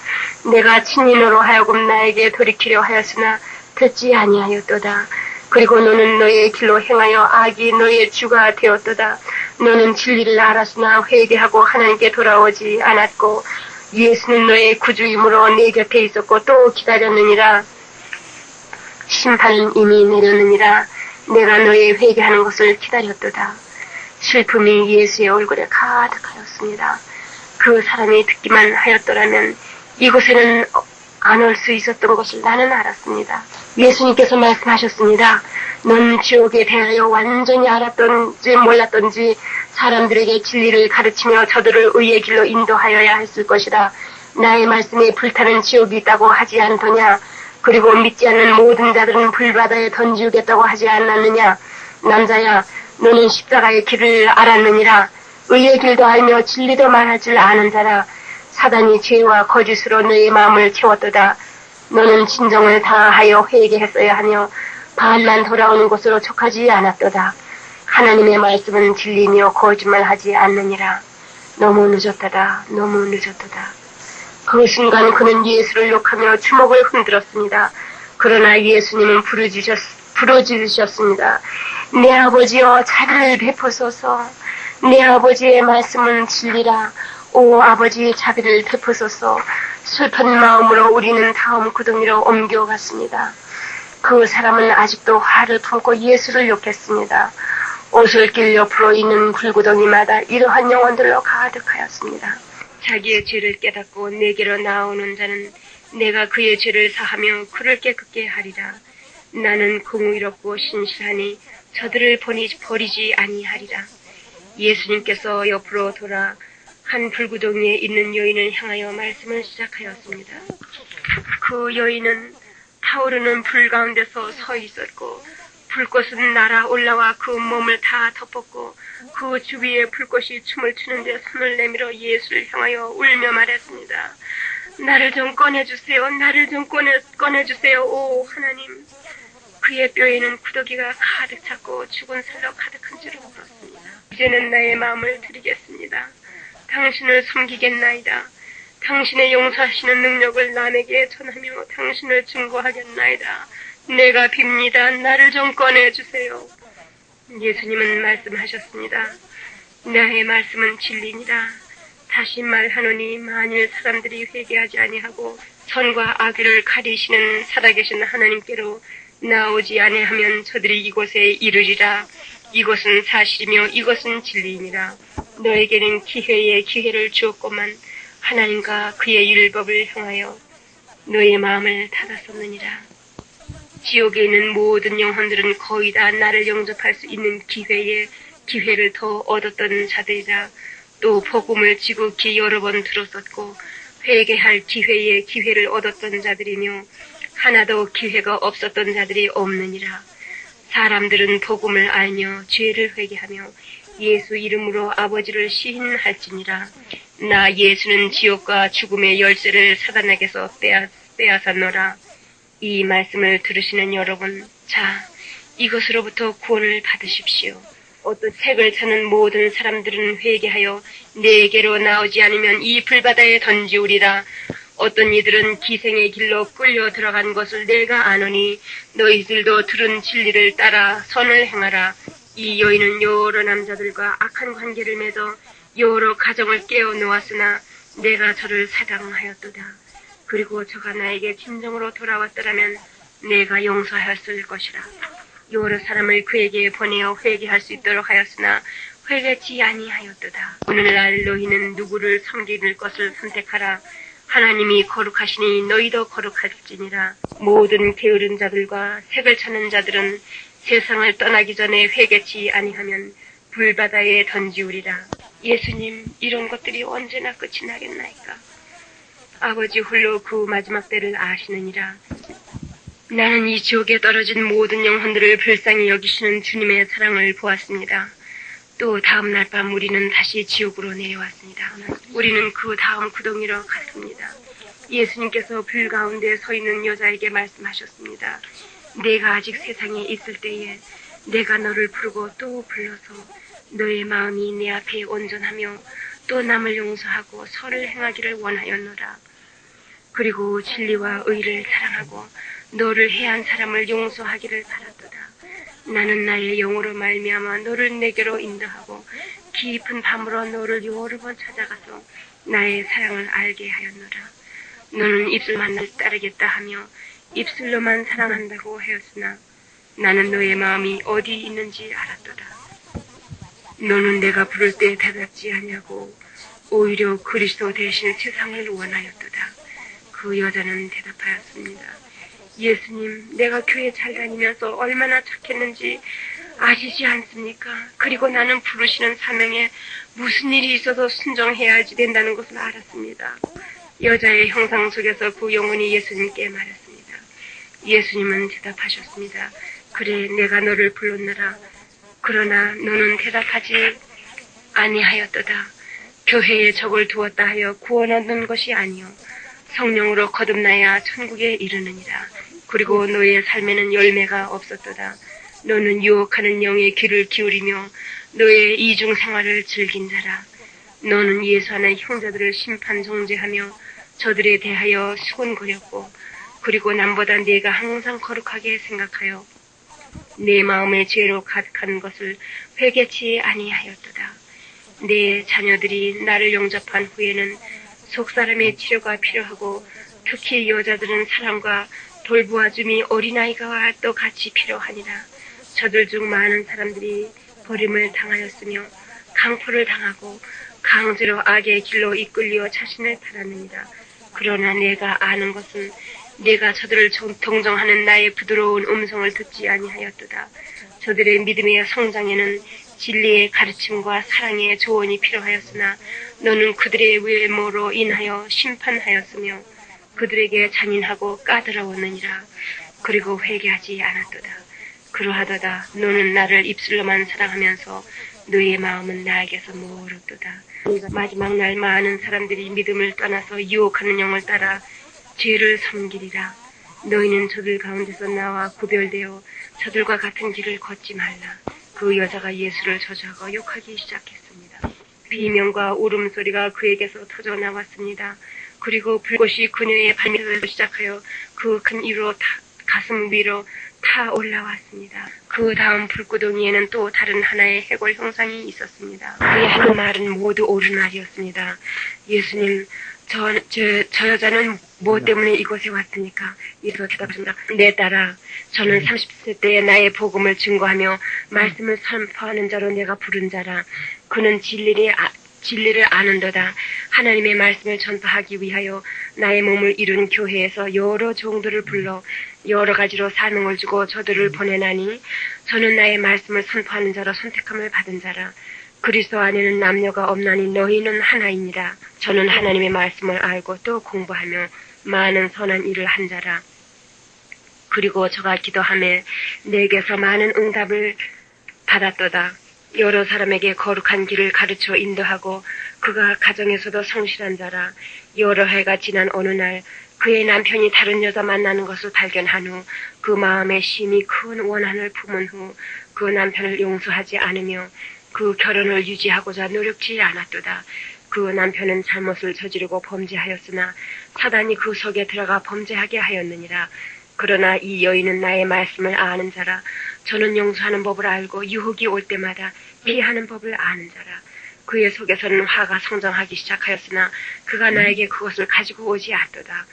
내가 친인으로 하여금 나에게 돌이키려 하였으나 듣지 아니하였도다. 그리고 너는 너의 길로 행하여 악이 너의 주가 되었도다. 너는 진리를 알았으나 회개하고 하나님께 돌아오지 않았고 예수는 너의 구주이므로 내 곁에 있었고 또 기다렸느니라. 심판은 이미 내렸느니라. 내가 너의 회개하는 것을 기다렸도다. 슬픔이 예수의 얼굴에 가득하였습니다. 그 사람이 듣기만 하였더라면 이곳에는 안 올 수 있었던 것을 나는 알았습니다. 예수님께서 말씀하셨습니다. 넌 지옥에 대하여 완전히 알았던지 몰랐던지 사람들에게 진리를 가르치며 저들을 의의 길로 인도하여야 했을 것이다. 나의 말씀에 불타는 지옥이 있다고 하지 않더냐. 그리고 믿지 않는 모든 자들은 불바다에 던지우겠다고 하지 않았느냐. 남자야, 너는 십자가의 길을 알았느니라. 의의 길도 알며 진리도 말할 줄 아는 자라. 사단이 죄와 거짓으로 너의 마음을 채웠도다. 너는 진정을 다하여 회개했어야 하며 반만 돌아오는 곳으로 촉하지 않았도다. 하나님의 말씀은 진리며 거짓말하지 않느니라. 너무 늦었다다. 너무 늦었도다. 그 순간 그는 예수를 욕하며 주먹을 흔들었습니다. 그러나 예수님은 부르짖으셨습니다. 내 아버지여, 자비를 베푸소서. 내 아버지의 말씀은 진리라. 오 아버지 자비를 베푸소서. 슬픈 마음으로 우리는 다음 구덩이로 옮겨갔습니다. 그 사람은 아직도 화를 품고 예수를 욕했습니다. 오솔길 옆으로 있는 불구덩이마다 이러한 영혼들로 가득하였습니다. 자기의 죄를 깨닫고 내게로 나오는 자는 내가 그의 죄를 사하며 그를 깨끗게 하리라. 나는 공의롭고 신실하니 저들을 버리지 아니하리라. 예수님께서 옆으로 돌아 한 불구덩이에 있는 여인을 향하여 말씀을 시작하였습니다. 그 여인은 타오르는 불 가운데서 서 있었고 불꽃은 날아 올라와 그 몸을 다 덮었고 그 주위에 불꽃이 춤을 추는데 손을 내밀어 예수를 향하여 울며 말했습니다. 나를 좀 꺼내주세요. 나를 좀 꺼내주세요. 오 하나님. 그의 뼈에는 구더기가 가득 찼고 죽은 살로 가득한 줄을 물었습니다. 이제는 나의 마음을 드리겠습니다. 당신을 섬기겠나이다. 당신의 용서하시는 능력을 남에게 전하며 당신을 증거하겠나이다. 내가 빕니다. 나를 좀 꺼내주세요. 예수님은 말씀하셨습니다. 나의 말씀은 진리니라. 다시 말하노니 만일 사람들이 회개하지 아니하고 선과 악을 가리시는 살아계신 하나님께로 나오지 아니하면 저들이 이곳에 이르리라. 이것은 사실이며 이것은 진리이니라. 너에게는 기회에 기회를 주었고만 하나님과 그의 율법을 향하여 너의 마음을 닫았었느니라. 지옥에 있는 모든 영혼들은 거의 다 나를 영접할 수 있는 기회에 기회를 더 얻었던 자들이라. 또 복음을 지극히 여러 번 들었었고 회개할 기회에 기회를 얻었던 자들이며 하나도 기회가 없었던 자들이 없느니라. 사람들은 복음을 알며 죄를 회개하며 예수 이름으로 아버지를 시인할지니라. 나 예수는 지옥과 죽음의 열쇠를 사단에게서 빼앗았노라. 이 말씀을 들으시는 여러분, 자, 이것으로부터 구원을 받으십시오. 어떤 색을 찾는 모든 사람들은 회개하여 내게로 나오지 않으면 이 불바다에 던지우리라. 어떤 이들은 기생의 길로 끌려 들어간 것을 내가 아노니 너희들도 들은 진리를 따라 선을 행하라. 이 여인은 여러 남자들과 악한 관계를 맺어 여러 가정을 깨어 놓았으나 내가 저를 사랑하였도다. 그리고 저가 나에게 진정으로 돌아왔더라면 내가 용서하였을 것이라. 여러 사람을 그에게 보내어 회개할 수 있도록 하였으나 회개치 아니하였도다. 오늘날 너희는 누구를 섬길 것을 선택하라. 하나님이 거룩하시니 너희도 거룩할지니라. 모든 게으른 자들과 색을 찾는 자들은 세상을 떠나기 전에 회개치 아니하면 불바다에 던지우리라. 예수님, 이런 것들이 언제나 끝이 나겠나이까? 아버지 홀로 그 마지막 때를 아시느니라. 나는 이 지옥에 떨어진 모든 영혼들을 불쌍히 여기시는 주님의 사랑을 보았습니다. 또 다음 날 밤 우리는 다시 지옥으로 내려왔습니다. 우리는 그 다음 구덩이로 갔습니다. 예수님께서 불 가운데 서 있는 여자에게 말씀하셨습니다. 내가 아직 세상에 있을 때에 내가 너를 부르고 또 불러서 너의 마음이 내 앞에 온전하며 또 남을 용서하고 선을 행하기를 원하였노라. 그리고 진리와 의를 사랑하고 너를 해한 사람을 용서하기를 바랐도다. 나는 나의 영으로 말미암아 너를 내게로 인도하고 깊은 밤으로 너를 여러 번 찾아가서 나의 사랑을 알게 하였노라. 너는 입술만 날 따르겠다 하며 입술로만 사랑한다고 하였으나 나는 너의 마음이 어디 있는지 알았도다. 너는 내가 부를 때 대답지 아니하고 오히려 그리스도 대신 세상을 원하였도다. 그 여자는 대답하였습니다. 예수님, 내가 교회 잘 다니면서 얼마나 착했는지 아시지 않습니까? 그리고 나는 부르시는 사명에 무슨 일이 있어도 순종해야지 된다는 것을 알았습니다. 여자의 형상 속에서 그 영혼이 예수님께 말했습니다. 예수님은 대답하셨습니다. 그래, 내가 너를 불렀노라. 그러나 너는 대답하지 아니하였도다. 교회에 적을 두었다 하여 구원 얻는 것이 아니요 성령으로 거듭나야 천국에 이르느니라. 그리고 너의 삶에는 열매가 없었도다. 너는 유혹하는 영의 귀를 기울이며 너의 이중 생활을 즐긴 자라. 너는 예수하는 형제들을 심판 정죄하며 저들에 대하여 수군거렸고 그리고 남보다 네가 항상 거룩하게 생각하여 내 마음의 죄로 가득한 것을 회개치 아니하였도다. 내 자녀들이 나를 영접한 후에는 속사람의 치료가 필요하고 특히 여자들은 사랑과 돌보아줌이 어린아이가 또 같이 필요하니라. 저들 중 많은 사람들이 버림을 당하였으며 강포를 당하고 강제로 악의 길로 이끌려 자신을 팔았느니라. 그러나 내가 아는 것은 내가 저들을 동정하는 나의 부드러운 음성을 듣지 아니하였도다. 저들의 믿음의 성장에는 진리의 가르침과 사랑의 조언이 필요하였으나 너는 그들의 외모로 인하여 심판하였으며 그들에게 잔인하고 까다로웠느니라. 그리고 회개하지 않았도다. 그러하도다. 너는 나를 입술로만 사랑하면서 너의 마음은 나에게서 멀었도다. 마지막 날 많은 사람들이 믿음을 떠나서 유혹하는 영을 따라 죄를 섬기리라. 너희는 저들 가운데서 나와 구별되어 저들과 같은 길을 걷지 말라. 그 여자가 예수를 저주하고 욕하기 시작했습니다. 비명과 울음소리가 그에게서 터져 나왔습니다. 그리고 불꽃이 그녀의 발밑에서 시작하여 그 큰 이로 가슴 위로 타 올라왔습니다. 그 다음 불구덩이에는 또 다른 하나의 해골 형상이 있었습니다. 그의 하는 말은 모두 옳은 말이었습니다. 예수님, 저 여자는 뭐 때문에 이곳에 왔습니까? 예수가 대답하십니다. 내 딸아, 저는 30세 때에 나의 복음을 증거하며 말씀을 선포하는 자로 내가 부른 자라. 그는 진리를 아는도다. 하나님의 말씀을 전파하기 위하여 나의 몸을 이룬 교회에서 여러 종들을 불러 여러 가지로 사명을 주고 저들을 보내나니 저는 나의 말씀을 선포하는 자로 선택함을 받은 자라. 그리스도 안에는 남녀가 없나니 너희는 하나이니라. 저는 하나님의 말씀을 알고 또 공부하며 많은 선한 일을 한 자라. 그리고 저가 기도하며 내게서 많은 응답을 받았도다. 여러 사람에게 거룩한 길을 가르쳐 인도하고 그가 가정에서도 성실한 자라. 여러 해가 지난 어느 날 그의 남편이 다른 여자 만나는 것을 발견한 후 그 마음에 심히 큰 원한을 품은 후 그 남편을 용서하지 않으며 그 결혼을 유지하고자 노력지 않았도다. 그 남편은 잘못을 저지르고 범죄하였으나 사단이 그 속에 들어가 범죄하게 하였느니라. 그러나 이 여인은 나의 말씀을 아는 자라. 저는 용서하는 법을 알고 유혹이 올 때마다 피하는 법을 아는 자라. 그의 속에서는 화가 성장하기 시작하였으나 그가 나에게 그것을 가지고 오지 않도다.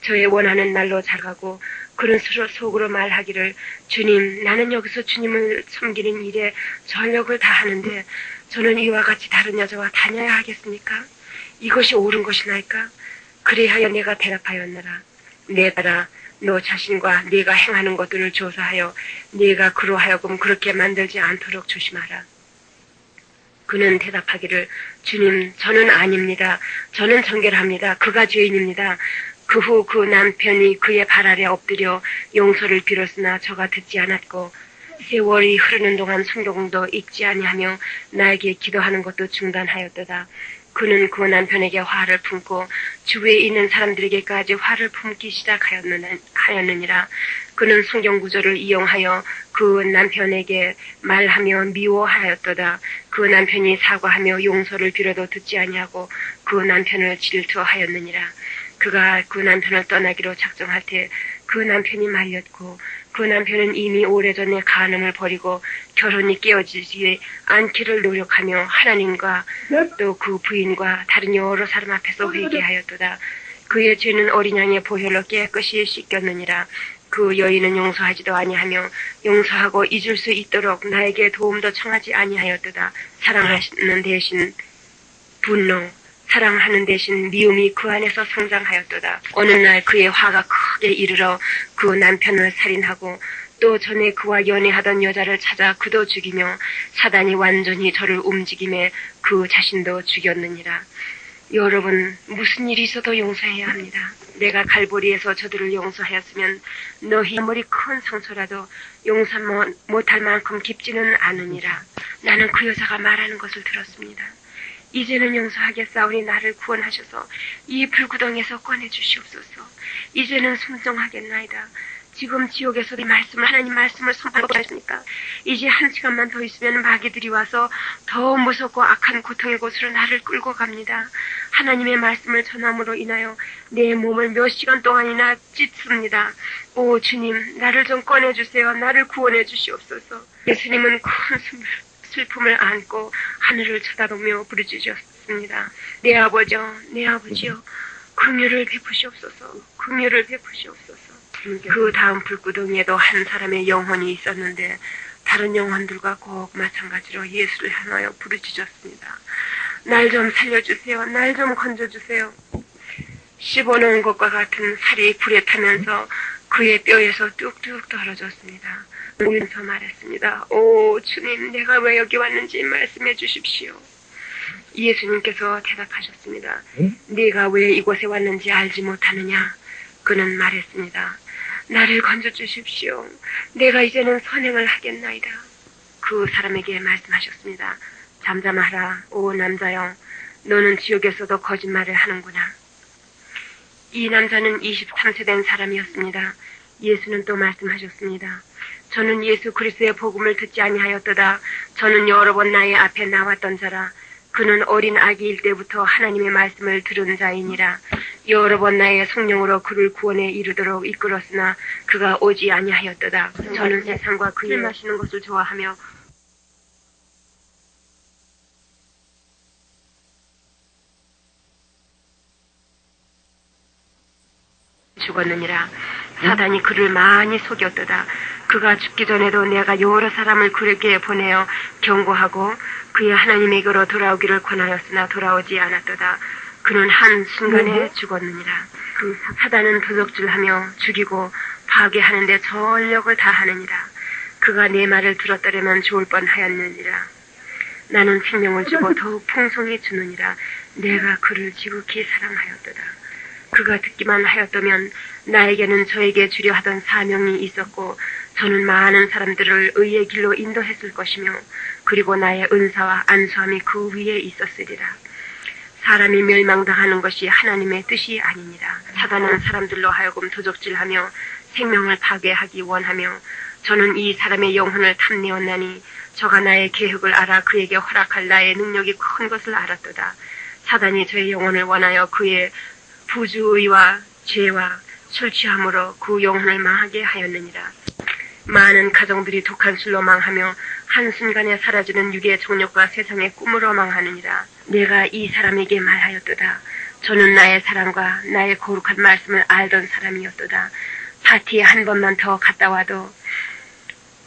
저의 원하는 날로 자라고 그는 속으로 말하기를 주님, 나는 여기서 주님을 섬기는 일에 전력을 다하는데 저는 이와 같이 다른 여자와 다녀야 하겠습니까? 이것이 옳은 것이나이까? 그리하여 내가 대답하였느라. 내 딸아, 너 자신과 네가 행하는 것들을 조사하여 네가 그로 하여금 그렇게 만들지 않도록 조심하라. 그는 대답하기를 주님, 저는 아닙니다. 저는 정결합니다. 그가 죄인입니다. 그 후 그 남편이 그의 발 아래 엎드려 용서를 빌었으나 저가 듣지 않았고 세월이 흐르는 동안 성경도 읽지 아니하며 나에게 기도하는 것도 중단하였도다. 그는 그 남편에게 화를 품고 주위에 있는 사람들에게까지 화를 품기 시작하였느니라. 그는 성경 구절을 이용하여 그 남편에게 말하며 미워하였도다. 그 남편이 사과하며 용서를 빌어도 듣지 아니하고 그 남편을 질투하였느니라. 그가 그 남편을 떠나기로 작정할 때 그 남편이 말렸고 그 남편은 이미 오래전에 간음을 버리고 결혼이 깨어지지 않기를 노력하며 하나님과 또 그 부인과 다른 여러 사람 앞에서 회개하였도다. 그의 죄는 어린 양의 보혈로 깨끗이 씻겼느니라. 그 여인은 용서하지도 아니하며 용서하고 잊을 수 있도록 나에게 도움도 청하지 아니하였도다. 사랑하는 대신 분노, 사랑하는 대신 미움이 그 안에서 성장하였도다. 어느 날 그의 화가 크게 이르러 그 남편을 살인하고 또 전에 그와 연애하던 여자를 찾아 그도 죽이며 사단이 완전히 저를 움직이며 그 자신도 죽였느니라. 여러분, 무슨 일이 있어도 용서해야 합니다. 내가 갈보리에서 저들을 용서하였으면 너희 아무리 큰 상처라도 용서 못할 만큼 깊지는 않으니라. 나는 그 여자가 말하는 것을 들었습니다. 이제는 용서하겠사오니 나를 구원하셔서 이 불구덩이에서 꺼내주시옵소서. 이제는 순종하겠나이다. 지금 지옥에서 하나님 말씀을 선포하고 하십니까? 이제 한 시간만 더 있으면 마귀들이 와서 더 무섭고 악한 고통의 곳으로 나를 끌고 갑니다. 하나님의 말씀을 전함으로 인하여 내 몸을 몇 시간 동안이나 찢습니다. 오 주님, 나를 좀 꺼내주세요. 나를 구원해 주시옵소서. 예수님은 큰 슬픔을 안고 하늘을 쳐다보며 부르짖었습니다. 내 아버지여, 내 아버지여, 긍휼을 베푸시옵소서, 긍휼을 베푸시옵소서. 그 다음 불구덩이에도 한 사람의 영혼이 있었는데 다른 영혼들과 꼭 마찬가지로 예수를 향하여 부르짖었습니다. 날 좀 살려주세요. 날 좀 건져주세요. 씹어놓은 것과 같은 살이 불에 타면서 그의 뼈에서 뚝뚝 떨어졌습니다. 울면서 말했습니다. 오 주님, 내가 왜 여기 왔는지 말씀해 주십시오. 예수님께서 대답하셨습니다. 네가 왜 이곳에 왔는지 알지 못하느냐? 그는 말했습니다. 나를 건져주십시오. 내가 이제는 선행을 하겠나이다. 그 사람에게 말씀하셨습니다. 잠잠하라, 오 남자여. 너는 지옥에서도 거짓말을 하는구나. 이 남자는 23세 된 사람이었습니다. 예수는 또 말씀하셨습니다. 저는 예수 그리스도의 복음을 듣지 아니하였도다. 저는 여러 번 나의 앞에 나왔던 자라. 그는 어린 아기일 때부터 하나님의 말씀을 들은 자이니라. 여러 번 나의 성령으로 그를 구원에 이르도록 이끌었으나 그가 오지 아니하였도다. 저는 세상과 그의 마시는 것을 좋아하며 죽었느니라. 사단이 그를 많이 속였도다. 그가 죽기 전에도 내가 여러 사람을 그에게 보내어 경고하고 그의 하나님에게로 돌아오기를 권하였으나 돌아오지 않았도다. 그는 한 순간에 죽었느니라. 그 사단은 도적질하며 죽이고 파괴하는데 전력을 다하느니라. 그가 내 말을 들었더라면 좋을 뻔하였느니라. 나는 생명을 주고 더욱 풍성히 주느니라. 내가 그를 지극히 사랑하였도다. 그가 듣기만 하였다면 나에게는 저에게 주려 하던 사명이 있었고 저는 많은 사람들을 의의 길로 인도했을 것이며 그리고 나의 은사와 안수함이 그 위에 있었으리라. 사람이 멸망당하는 것이 하나님의 뜻이 아니니라. 사단은 사람들로 하여금 도적질하며 생명을 파괴하기 원하며 저는 이 사람의 영혼을 탐내었나니 저가 나의 계획을 알아 그에게 허락할 나의 능력이 큰 것을 알았도다. 사단이 저의 영혼을 원하여 그의 부주의와 죄와 술 취함으로 그 영혼을 망하게 하였느니라. 많은 가정들이 독한 술로 망하며 한순간에 사라지는 육의 정욕과 세상의 꿈으로 망하느니라. 내가 이 사람에게 말하였도다. 저는 나의 사랑과 나의 거룩한 말씀을 알던 사람이었도다. 파티에 한 번만 더 갔다 와도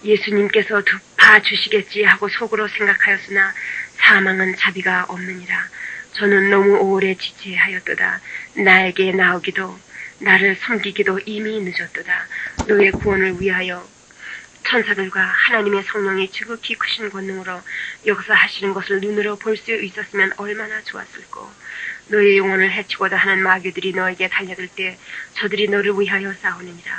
예수님께서 봐주시겠지 하고 속으로 생각하였으나 사망은 자비가 없느니라. 저는 너무 오래 지체하였도다. 나에게 나오기도 나를 섬기기도 이미 늦었도다. 너의 구원을 위하여 천사들과 하나님의 성령이 지극히 크신 권능으로 역사하시는 것을 눈으로 볼 수 있었으면 얼마나 좋았을꼬. 너의 영혼을 해치고자 하는 마귀들이 너에게 달려들 때 저들이 너를 위하여 싸우느니라.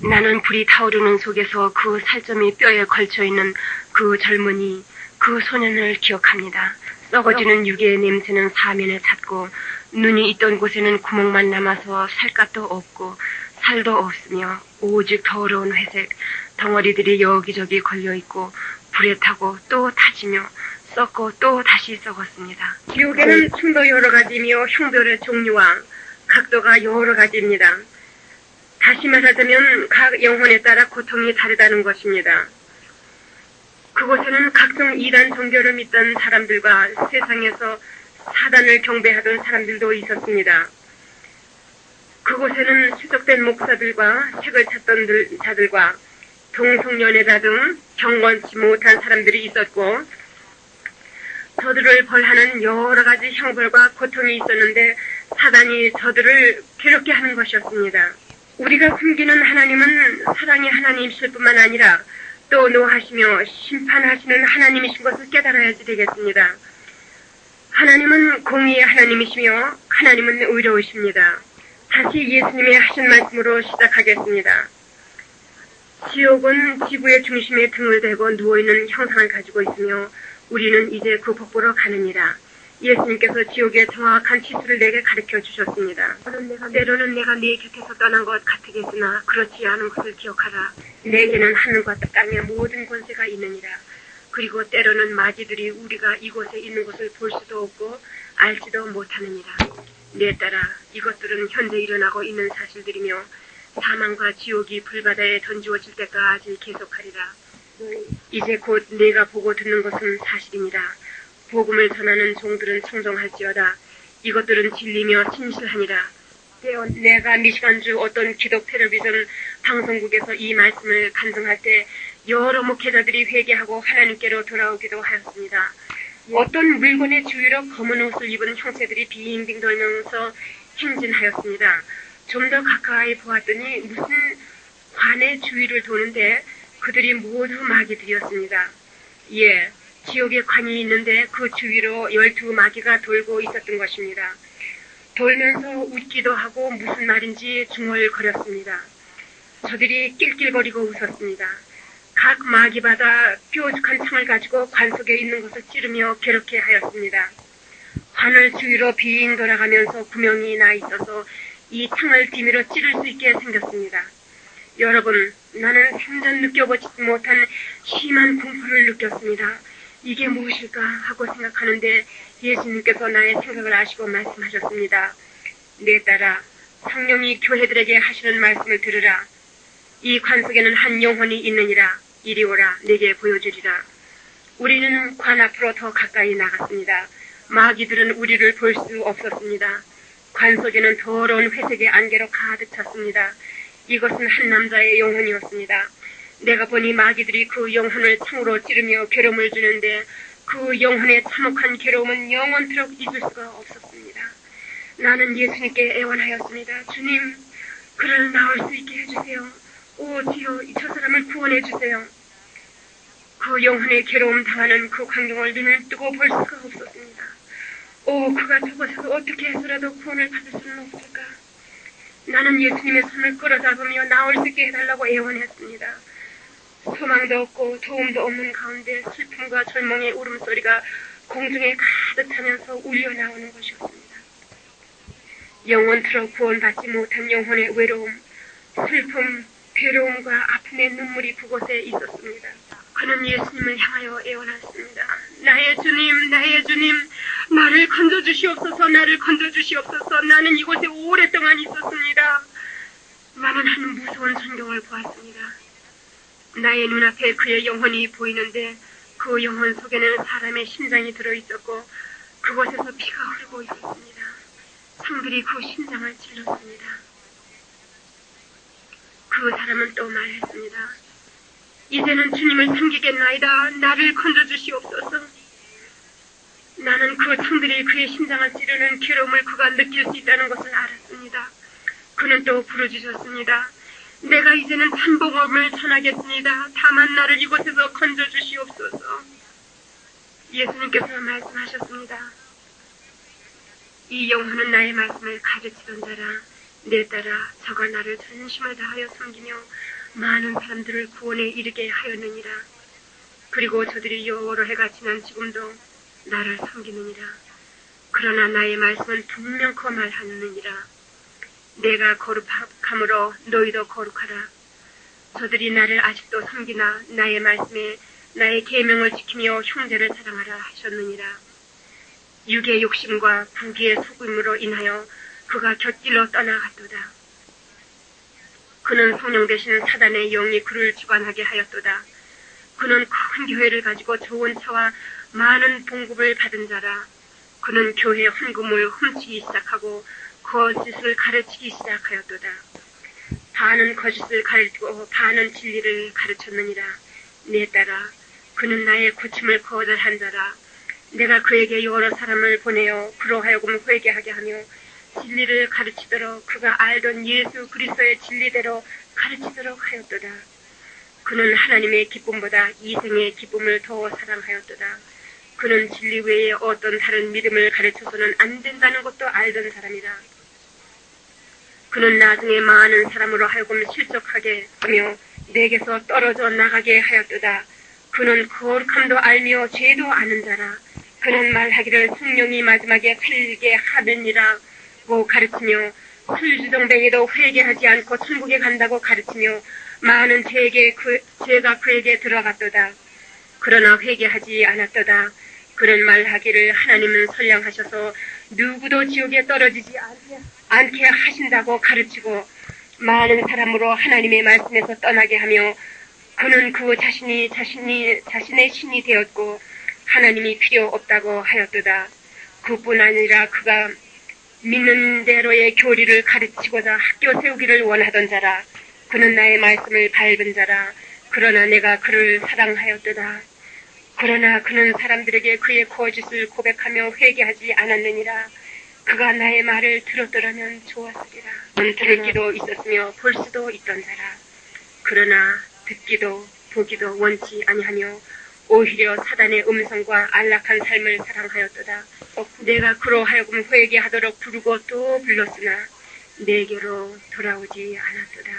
나는 불이 타오르는 속에서 그 살점이 뼈에 걸쳐있는 그 젊은이, 그 소년을 기억합니다. 썩어지는 육의 냄새는 사면에 찼고 눈이 있던 곳에는 구멍만 남아서 살갗도 없고 살도 없으며 오직 더러운 회색 덩어리들이 여기저기 걸려있고 불에 타고 또 타지며 썩고 또 다시 썩었습니다. 지옥에는 층도 여러 가지며 형별의 종류와 각도가 여러 가지입니다. 다시 말하자면 각 영혼에 따라 고통이 다르다는 것입니다. 그곳에는 각종 이단 종교를 믿던 사람들과 세상에서 사단을 경배하던 사람들도 있었습니다. 그곳에는 수족된 목사들과 색을 찾던 자들과 동성연애자 등 경건치 못한 사람들이 있었고 저들을 벌하는 여러 가지 형벌과 고통이 있었는데 사단이 저들을 괴롭게 하는 것이었습니다. 우리가 섬기는 하나님은 사랑의 하나님이실 뿐만 아니라 또 노하시며 심판하시는 하나님이신 것을 깨달아야지 되겠습니다. 하나님은 공의의 하나님이시며 하나님은 의로우십니다. 다시 예수님의 하신 말씀으로 시작하겠습니다. 지옥은 지구의 중심에 등을 대고 누워있는 형상을 가지고 있으며 우리는 이제 그 복보러 가느니라. 예수님께서 지옥의 정확한 치수를 내게 가르쳐 주셨습니다. 때로는 내가 네 곁에서 떠난 것 같으겠으나 그렇지 않은 것을 기억하라. 내게는 하늘과 땅의 모든 권세가 있느니라. 그리고 때로는 마귀들이 우리가 이곳에 있는 것을 볼 수도 없고 알지도 못하느니라. 내 딸아, 이것들은 현재 일어나고 있는 사실들이며 사망과 지옥이 불바다에 던지워질 때까지 계속하리라. 이제 곧 내가 보고 듣는 것은 사실이니라. 복음을 전하는 종들은 청정할지어다. 이것들은 진리며 진실하니라. 내가 미시간주 어떤 기독 텔레비전 방송국에서 이 말씀을 간증할 때 여러 목회자들이 회개하고 하나님께로 돌아오기도 하였습니다. 어떤 물건의 주위로 검은 옷을 입은 형제들이 빙빙 돌면서 행진하였습니다. 좀 더 가까이 보았더니 무슨 관의 주위를 도는데 그들이 모두 마귀들이었습니다. 예, 지옥에 관이 있는데 그 주위로 12마귀가 돌고 있었던 것입니다. 돌면서 웃기도 하고 무슨 말인지 중얼거렸습니다. 저들이 낄낄거리고 웃었습니다. 각 마귀마다 뾰족한 창을 가지고 관 속에 있는 것을 찌르며 괴롭게 하였습니다. 관을 주위로 빙 돌아가면서 구멍이 나 있어서 이 창을 뒤밀어 찌를 수 있게 생겼습니다. 여러분, 나는 생전 느껴보지 못한 심한 공포를 느꼈습니다. 이게 무엇일까 하고 생각하는데 예수님께서 나의 생각을 아시고 말씀하셨습니다. 내 딸아, 성령이 교회들에게 하시는 말씀을 들으라. 이 관 속에는 한 영혼이 있느니라. 이리 오라, 내게 보여주리라. 우리는 관 앞으로 더 가까이 나갔습니다. 마귀들은 우리를 볼 수 없었습니다. 관 속에는 더러운 회색의 안개로 가득 찼습니다. 이것은 한 남자의 영혼이었습니다. 내가 보니 마귀들이 그 영혼을 창으로 찌르며 괴로움을 주는데 그 영혼의 참혹한 괴로움은 영원토록 잊을 수가 없었습니다. 나는 예수님께 애원하였습니다. 주님, 그를 나올 수 있게 해주세요. 오 주여, 저 사람을 구원해 주세요. 그 영혼의 괴로움 당하는 그 광경을 눈을 뜨고 볼 수가 없었습니다. 오, 그가 저곳에서 어떻게 해서라도 구원을 받을 수는 없을까? 나는 예수님의 손을 끌어잡으며 나올 수 있게 해달라고 애원했습니다. 소망도 없고 도움도 없는 가운데 슬픔과 절망의 울음소리가 공중에 가득 차면서 울려 나오는 것이었습니다. 영원토록 구원받지 못한 영혼의 외로움, 슬픔, 괴로움과 아픔의 눈물이 그곳에 있었습니다. 그는 예수님을 향하여 애원했습니다. 나의 주님, 나의 주님, 나를 건져주시옵소서, 나를 건져주시옵소서. 나는 이곳에 오랫동안 있었습니다. 나는 한 무서운 전경을 보았습니다. 나의 눈앞에 그의 영혼이 보이는데 그 영혼 속에는 사람의 심장이 들어있었고 그곳에서 피가 흐르고 있었습니다. 창들이 그 심장을 찔렀습니다. 그 사람은 또 말했습니다. 이제는 주님을 섬기겠나이다. 나를 건져주시옵소서. 나는 그 창들이 그의 심장을 찌르는 괴로움을 그가 느낄 수 있다는 것을 알았습니다. 그는 또 부르짖었습니다. 내가 이제는 참복음을 전하겠습니다. 다만 나를 이곳에서 건져주시옵소서. 예수님께서 말씀하셨습니다. 이 영혼은 나의 말씀을 가르치던 자라. 내 딸아, 저가 나를 전심을 다하여 섬기며 많은 사람들을 구원에 이르게 하였느니라. 그리고 저들이 여러 해가 지난 지금도 나를 섬기느니라. 그러나 나의 말씀은 분명코 말하느니라. 내가 거룩함으로 너희도 거룩하라. 저들이 나를 아직도 섬기나 나의 말씀에 나의 계명을 지키며 형제를 사랑하라 하셨느니라. 육의 욕심과 부귀의 속임으로 인하여 그가 곁길로 떠나갔도다. 그는 성령 대신 사단의 영이 그를 주관하게 하였도다. 그는 큰 교회를 가지고 좋은 차와 많은 봉급을 받은 자라. 그는 교회 헌금을 훔치기 시작하고 거짓을 가르치기 시작하였도다. 반은 거짓을 가르치고 반은 진리를 가르쳤느니라. 내 딸아, 그는 나의 고침을 거절한 자라. 내가 그에게 여러 사람을 보내어 그로 하여금 회개하게 하며 진리를 가르치도록 그가 알던 예수 그리스도의 진리대로 가르치도록 하였도다. 그는 하나님의 기쁨보다 이생의 기쁨을 더 사랑하였도다. 그는 진리 외에 어떤 다른 믿음을 가르쳐서는 안 된다는 것도 알던 사람이라. 그는 나중에 많은 사람으로 하여금 실족하게 하며 내게서 떨어져 나가게 하였도다. 그는 거룩함도 알며 죄도 아는 자라. 그는 말하기를 성령이 마지막에 살게 하느니라고 가르치며 술주정뱅이도 회개하지 않고 천국에 간다고 가르치며 많은 죄가 그에게 들어갔도다. 그러나 회개하지 않았도다. 그는 말하기를 하나님은 선량하셔서 누구도 지옥에 떨어지지 않게 하신다고 가르치고 많은 사람으로 하나님의 말씀에서 떠나게 하며 그는 그 자신의 신이 되었고 하나님이 필요 없다고 하였도다. 그뿐 아니라 그가 믿는 대로의 교리를 가르치고자 학교 세우기를 원하던 자라. 그는 나의 말씀을 밟은 자라. 그러나 내가 그를 사랑하였도다. 그러나 그는 사람들에게 그의 거짓을 고백하며 회개하지 않았느니라. 그가 나의 말을 들었더라면 좋았으리라. 그는 들을 기도 있었으며 볼 수도 있던 자라. 그러나 듣기도 보기도 원치 아니하며 오히려 사단의 음성과 안락한 삶을 사랑하였도다. 내가 그로 하여금 회개하도록 부르고 또 불렀으나 내게로 돌아오지 않았도다.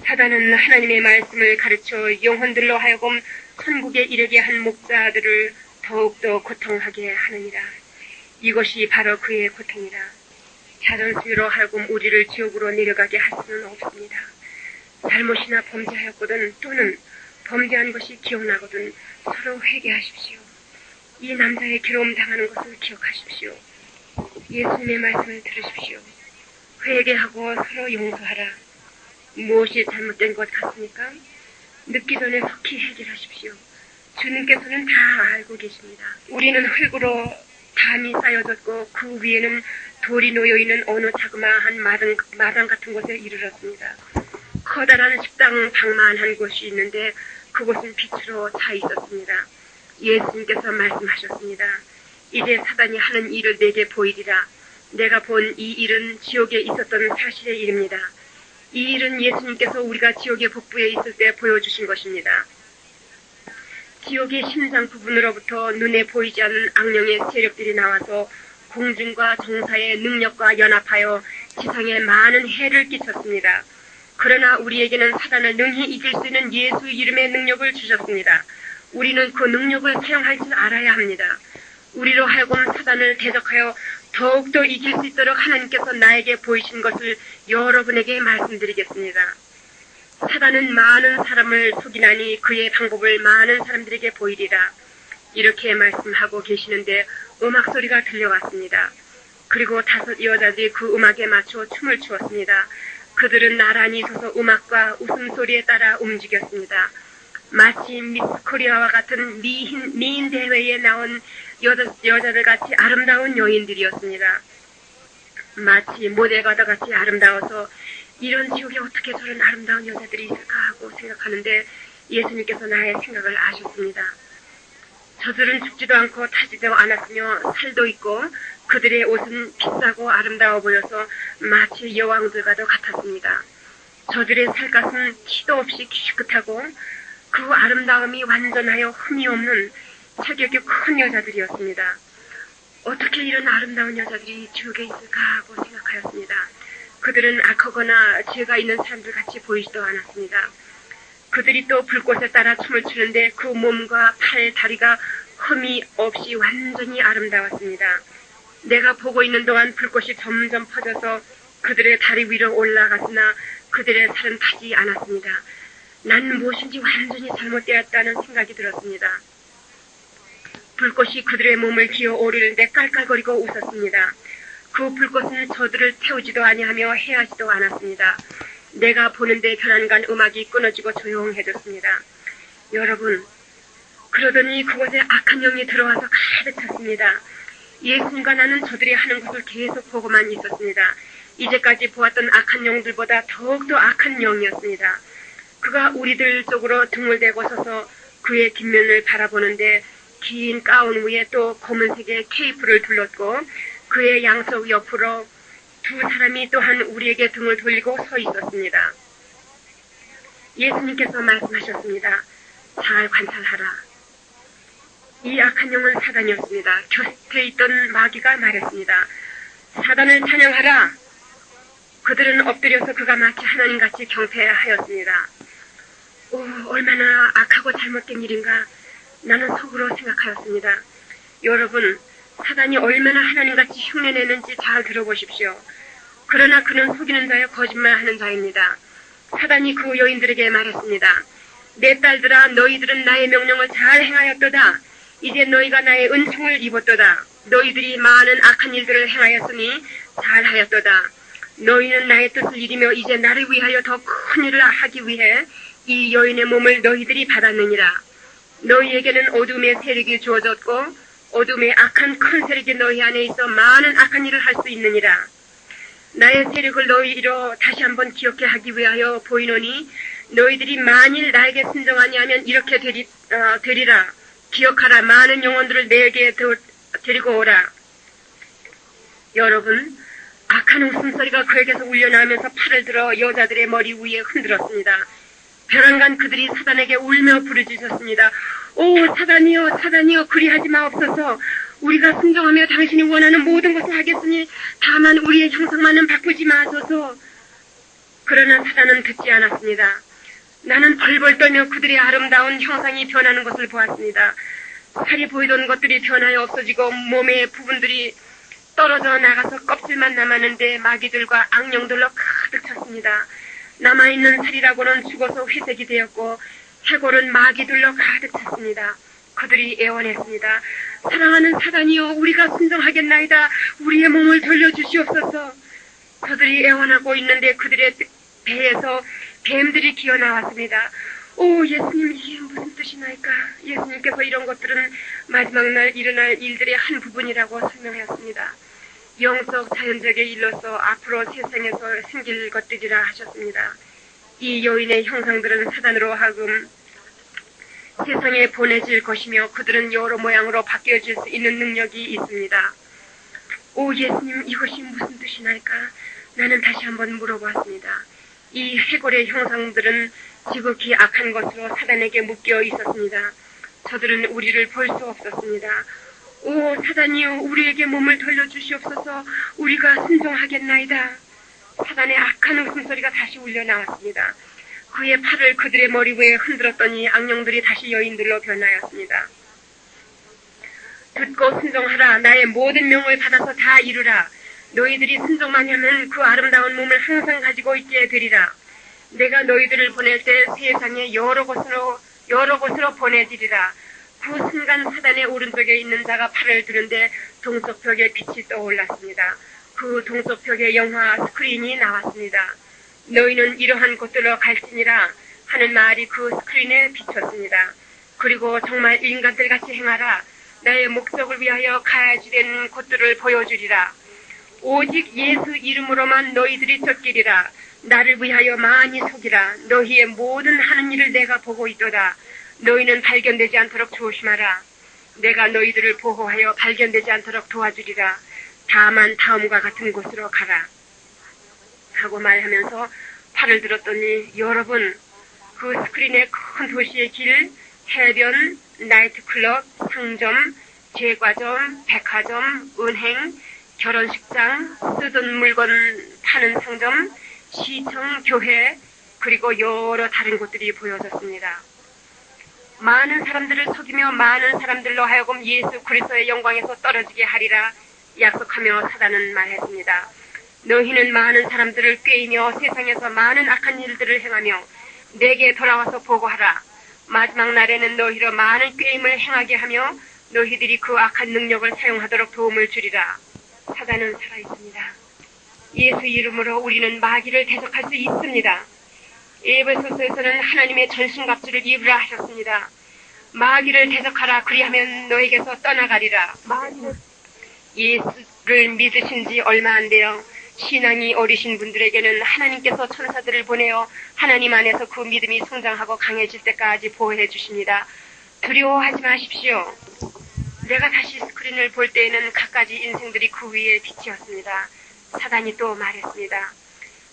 사단은 하나님의 말씀을 가르쳐 영혼들로 하여금 천국에 이르게 한 목자들을 더욱더 고통하게 하느니라. 이것이 바로 그의 고통이라. 자존심으로 하여금 우리를 지옥으로 내려가게 할 수는 없습니다. 잘못이나 범죄하였거든 또는 범죄한 것이 기억나거든 서로 회개하십시오. 이 남자의 괴로움 당하는 것을 기억하십시오. 예수님의 말씀을 들으십시오. 회개하고 서로 용서하라. 무엇이 잘못된 것 같습니까? 늦기 전에 속히 해결하십시오. 주님께서는 다 알고 계십니다. 우리는 흙으로 담이 쌓여졌고 그 위에는 돌이 놓여있는 어느 자그마한 마당 같은 곳에 이르렀습니다. 커다란 식당 방만한 곳이 있는데 그곳은 빛으로 차 있었습니다. 예수님께서 말씀하셨습니다. 이제 사단이 하는 일을 내게 보이리라. 내가 본 이 일은 지옥에 있었던 사실의 일입니다. 이 일은 예수님께서 우리가 지옥의 복부에 있을 때 보여주신 것입니다. 지옥의 심장 부분으로부터 눈에 보이지 않는 악령의 세력들이 나와서 공중과 정사의 능력과 연합하여 지상에 많은 해를 끼쳤습니다. 그러나 우리에게는 사단을 능히 이길 수 있는 예수 이름의 능력을 주셨습니다. 우리는 그 능력을 사용할 줄 알아야 합니다. 우리로 하여금 사단을 대적하여 더욱더 이길 수 있도록 하나님께서 나에게 보이신 것을 여러분에게 말씀드리겠습니다. 사단은 많은 사람을 속이나니 그의 방법을 많은 사람들에게 보이리라. 이렇게 말씀하고 계시는데 음악 소리가 들려왔습니다. 그리고 5 여자들이 그 음악에 맞춰 춤을 추었습니다. 그들은 나란히 서서 음악과 웃음소리에 따라 움직였습니다. 마치 미스 코리아와 같은 미인 대회에 나온 여자들 같이 아름다운 여인들이었습니다. 마치 모델과도 같이 아름다워서 이런 지옥에 어떻게 저런 아름다운 여자들이 있을까 하고 생각하는데 예수님께서 나의 생각을 아셨습니다. 저들은 죽지도 않고 타지도 않았으며 살도 있고 그들의 옷은 비싸고 아름다워 보여서 마치 여왕들과도 같았습니다. 저들의 살갗은 티도 없이 기끗하고 그 아름다움이 완전하여 흠이 없는 체격이 큰 여자들이었습니다. 어떻게 이런 아름다운 여자들이 지옥에 있을까 하고 생각하였습니다. 그들은 악하거나 죄가 있는 사람들 같이 보이지도 않았습니다. 그들이 또 불꽃에 따라 춤을 추는데 그 몸과 팔, 다리가 흠이 없이 완전히 아름다웠습니다. 내가 보고 있는 동안 불꽃이 점점 퍼져서 그들의 다리 위로 올라갔으나 그들의 살은 타지 않았습니다. 난 무엇인지 완전히 잘못되었다는 생각이 들었습니다. 불꽃이 그들의 몸을 기어 오르는데 깔깔거리고 웃었습니다. 그 불꽃은 저들을 태우지도 아니하며 해하지도 않았습니다. 내가 보는데 변한간 음악이 끊어지고 조용해졌습니다. 여러분, 그러더니 그곳에 악한 영이 들어와서 가득 찼습니다. 예수님과 나는 저들이 하는 것을 계속 보고만 있었습니다. 이제까지 보았던 악한 영들보다 더욱더 악한 영이었습니다. 그가 우리들 쪽으로 등을 대고 서서 그의 뒷면을 바라보는데 긴 가운 위에 또 검은색의 케이프를 둘렀고 그의 양쪽 옆으로 2 사람이 또한 우리에게 등을 돌리고 서 있었습니다. 예수님께서 말씀하셨습니다. 잘 관찰하라. 이 악한 영은 사단이었습니다. 곁에 있던 마귀가 말했습니다. 사단을 찬양하라. 그들은 엎드려서 그가 마치 하나님같이 경배하였습니다. 얼마나 악하고 잘못된 일인가 나는 속으로 생각하였습니다. 여러분, 사단이 얼마나 하나님같이 흉내내는지 잘 들어보십시오. 그러나 그는 속이는 자여 거짓말하는 자입니다. 사단이 그 여인들에게 말했습니다. 내 딸들아, 너희들은 나의 명령을 잘 행하였도다. 이제 너희가 나의 은총을 입었도다. 너희들이 많은 악한 일들을 행하였으니 잘하였도다. 너희는 나의 뜻을 이루며 이제 나를 위하여 더 큰 일을 하기 위해 이 여인의 몸을 너희들이 받았느니라. 너희에게는 어둠의 세력이 주어졌고 어둠의 악한 큰 세력이 너희 안에 있어 많은 악한 일을 할 수 있느니라. 나의 세력을 너희로 다시 한번 기억해 하기 위하여 보이노니 너희들이 만일 나에게 순종하냐 하면 이렇게 되리라. 기억하라. 많은 영혼들을 내게 데리고 오라. 여러분, 악한 웃음소리가 그에게서 울려나오면서 팔을 들어 여자들의 머리 위에 흔들었습니다. 벼랑간 그들이 사단에게 울며 부르짖었습니다. 오 사단이여 사단이여 그리하지 마옵소서. 우리가 순종하며 당신이 원하는 모든 것을 하겠으니 다만 우리의 형상만은 바꾸지 마소서. 그러나 사단은 듣지 않았습니다. 나는 벌벌 떨며 그들의 아름다운 형상이 변하는 것을 보았습니다. 살이 보이던 것들이 변하여 없어지고 몸의 부분들이 떨어져 나가서 껍질만 남았는데 마귀들과 악령들로 가득 찼습니다. 남아있는 살이라고는 죽어서 회색이 되었고 해골은 마귀들로 가득 찼습니다. 그들이 애원했습니다. 사랑하는 사단이여 우리가 순종하겠나이다. 우리의 몸을 돌려주시옵소서. 그들이 애원하고 있는데 그들의 배에서 뱀들이 기어나왔습니다. 오 예수님 이게 무슨 뜻이나이까. 예수님께서 이런 것들은 마지막 날 일어날 일들의 한 부분이라고 설명하였습니다. 영적 자연적의 일로서 앞으로 세상에서 생길 것들이라 하셨습니다. 이 여인의 형상들은 사단으로 하여금 세상에 보내질 것이며 그들은 여러 모양으로 바뀌어질 수 있는 능력이 있습니다. 오 예수님 이것이 무슨 뜻이나이까. 나는 다시 한번 물어보았습니다. 이 해골의 형상들은 지극히 악한 것으로 사단에게 묶여 있었습니다. 저들은 우리를 볼 수 없었습니다. 오 사단이여 우리에게 몸을 돌려주시옵소서. 우리가 순종하겠나이다. 사단의 악한 웃음소리가 다시 울려 나왔습니다. 그의 팔을 그들의 머리 위에 흔들었더니 악령들이 다시 여인들로 변하였습니다. 듣고 순종하라. 나의 모든 명을 받아서 다 이루라. 너희들이 순종만 하면 그 아름다운 몸을 항상 가지고 있게 되리라. 내가 너희들을 보낼 때 세상에 여러 곳으로 보내지리라. 그 순간 사단의 오른쪽에 있는 자가 팔을 드는데 동쪽벽에 빛이 떠올랐습니다. 그 동쪽벽에 영화 스크린이 나왔습니다. 너희는 이러한 곳들로 갈지니라 하는 말이 그 스크린에 비쳤습니다. 그리고 정말 인간들 같이 행하라. 나의 목적을 위하여 가야지 되는 곳들을 보여주리라. 오직 예수 이름으로만 너희들이 쫓기리라. 나를 위하여 많이 속이라. 너희의 모든 하는 일을 내가 보고 있도다. 너희는 발견되지 않도록 조심하라. 내가 너희들을 보호하여 발견되지 않도록 도와주리라. 다만 다음과 같은 곳으로 가라. 하고 말하면서 팔을 들었더니 여러분 그 스크린의 큰 도시의 길, 해변, 나이트클럽, 상점, 제과점, 백화점, 은행, 결혼식장, 쓰던 물건 파는 상점, 시청, 교회, 그리고 여러 다른 곳들이 보여졌습니다. 많은 사람들을 속이며 많은 사람들로 하여금 예수 그리스도의 영광에서 떨어지게 하리라 약속하며 사단은 말했습니다. 너희는 많은 사람들을 꾀이며 세상에서 많은 악한 일들을 행하며 내게 돌아와서 보고하라. 마지막 날에는 너희로 많은 꾀임을 행하게 하며 너희들이 그 악한 능력을 사용하도록 도움을 주리라. 사단은 살아있습니다. 예수 이름으로 우리는 마귀를 대적할 수 있습니다. 에베소서에서는 하나님의 전신갑주를 입으라 하셨습니다. 마귀를 대적하라. 그리하면 너에게서 떠나가리라. 예수를 믿으신 지 얼마 안 되어 신앙이 어리신 분들에게는 하나님께서 천사들을 보내어 하나님 안에서 그 믿음이 성장하고 강해질 때까지 보호해 주십니다. 두려워하지 마십시오. 내가 다시 스크린을 볼 때에는 갖가지 인생들이 그 위에 빛이었습니다. 사단이 또 말했습니다.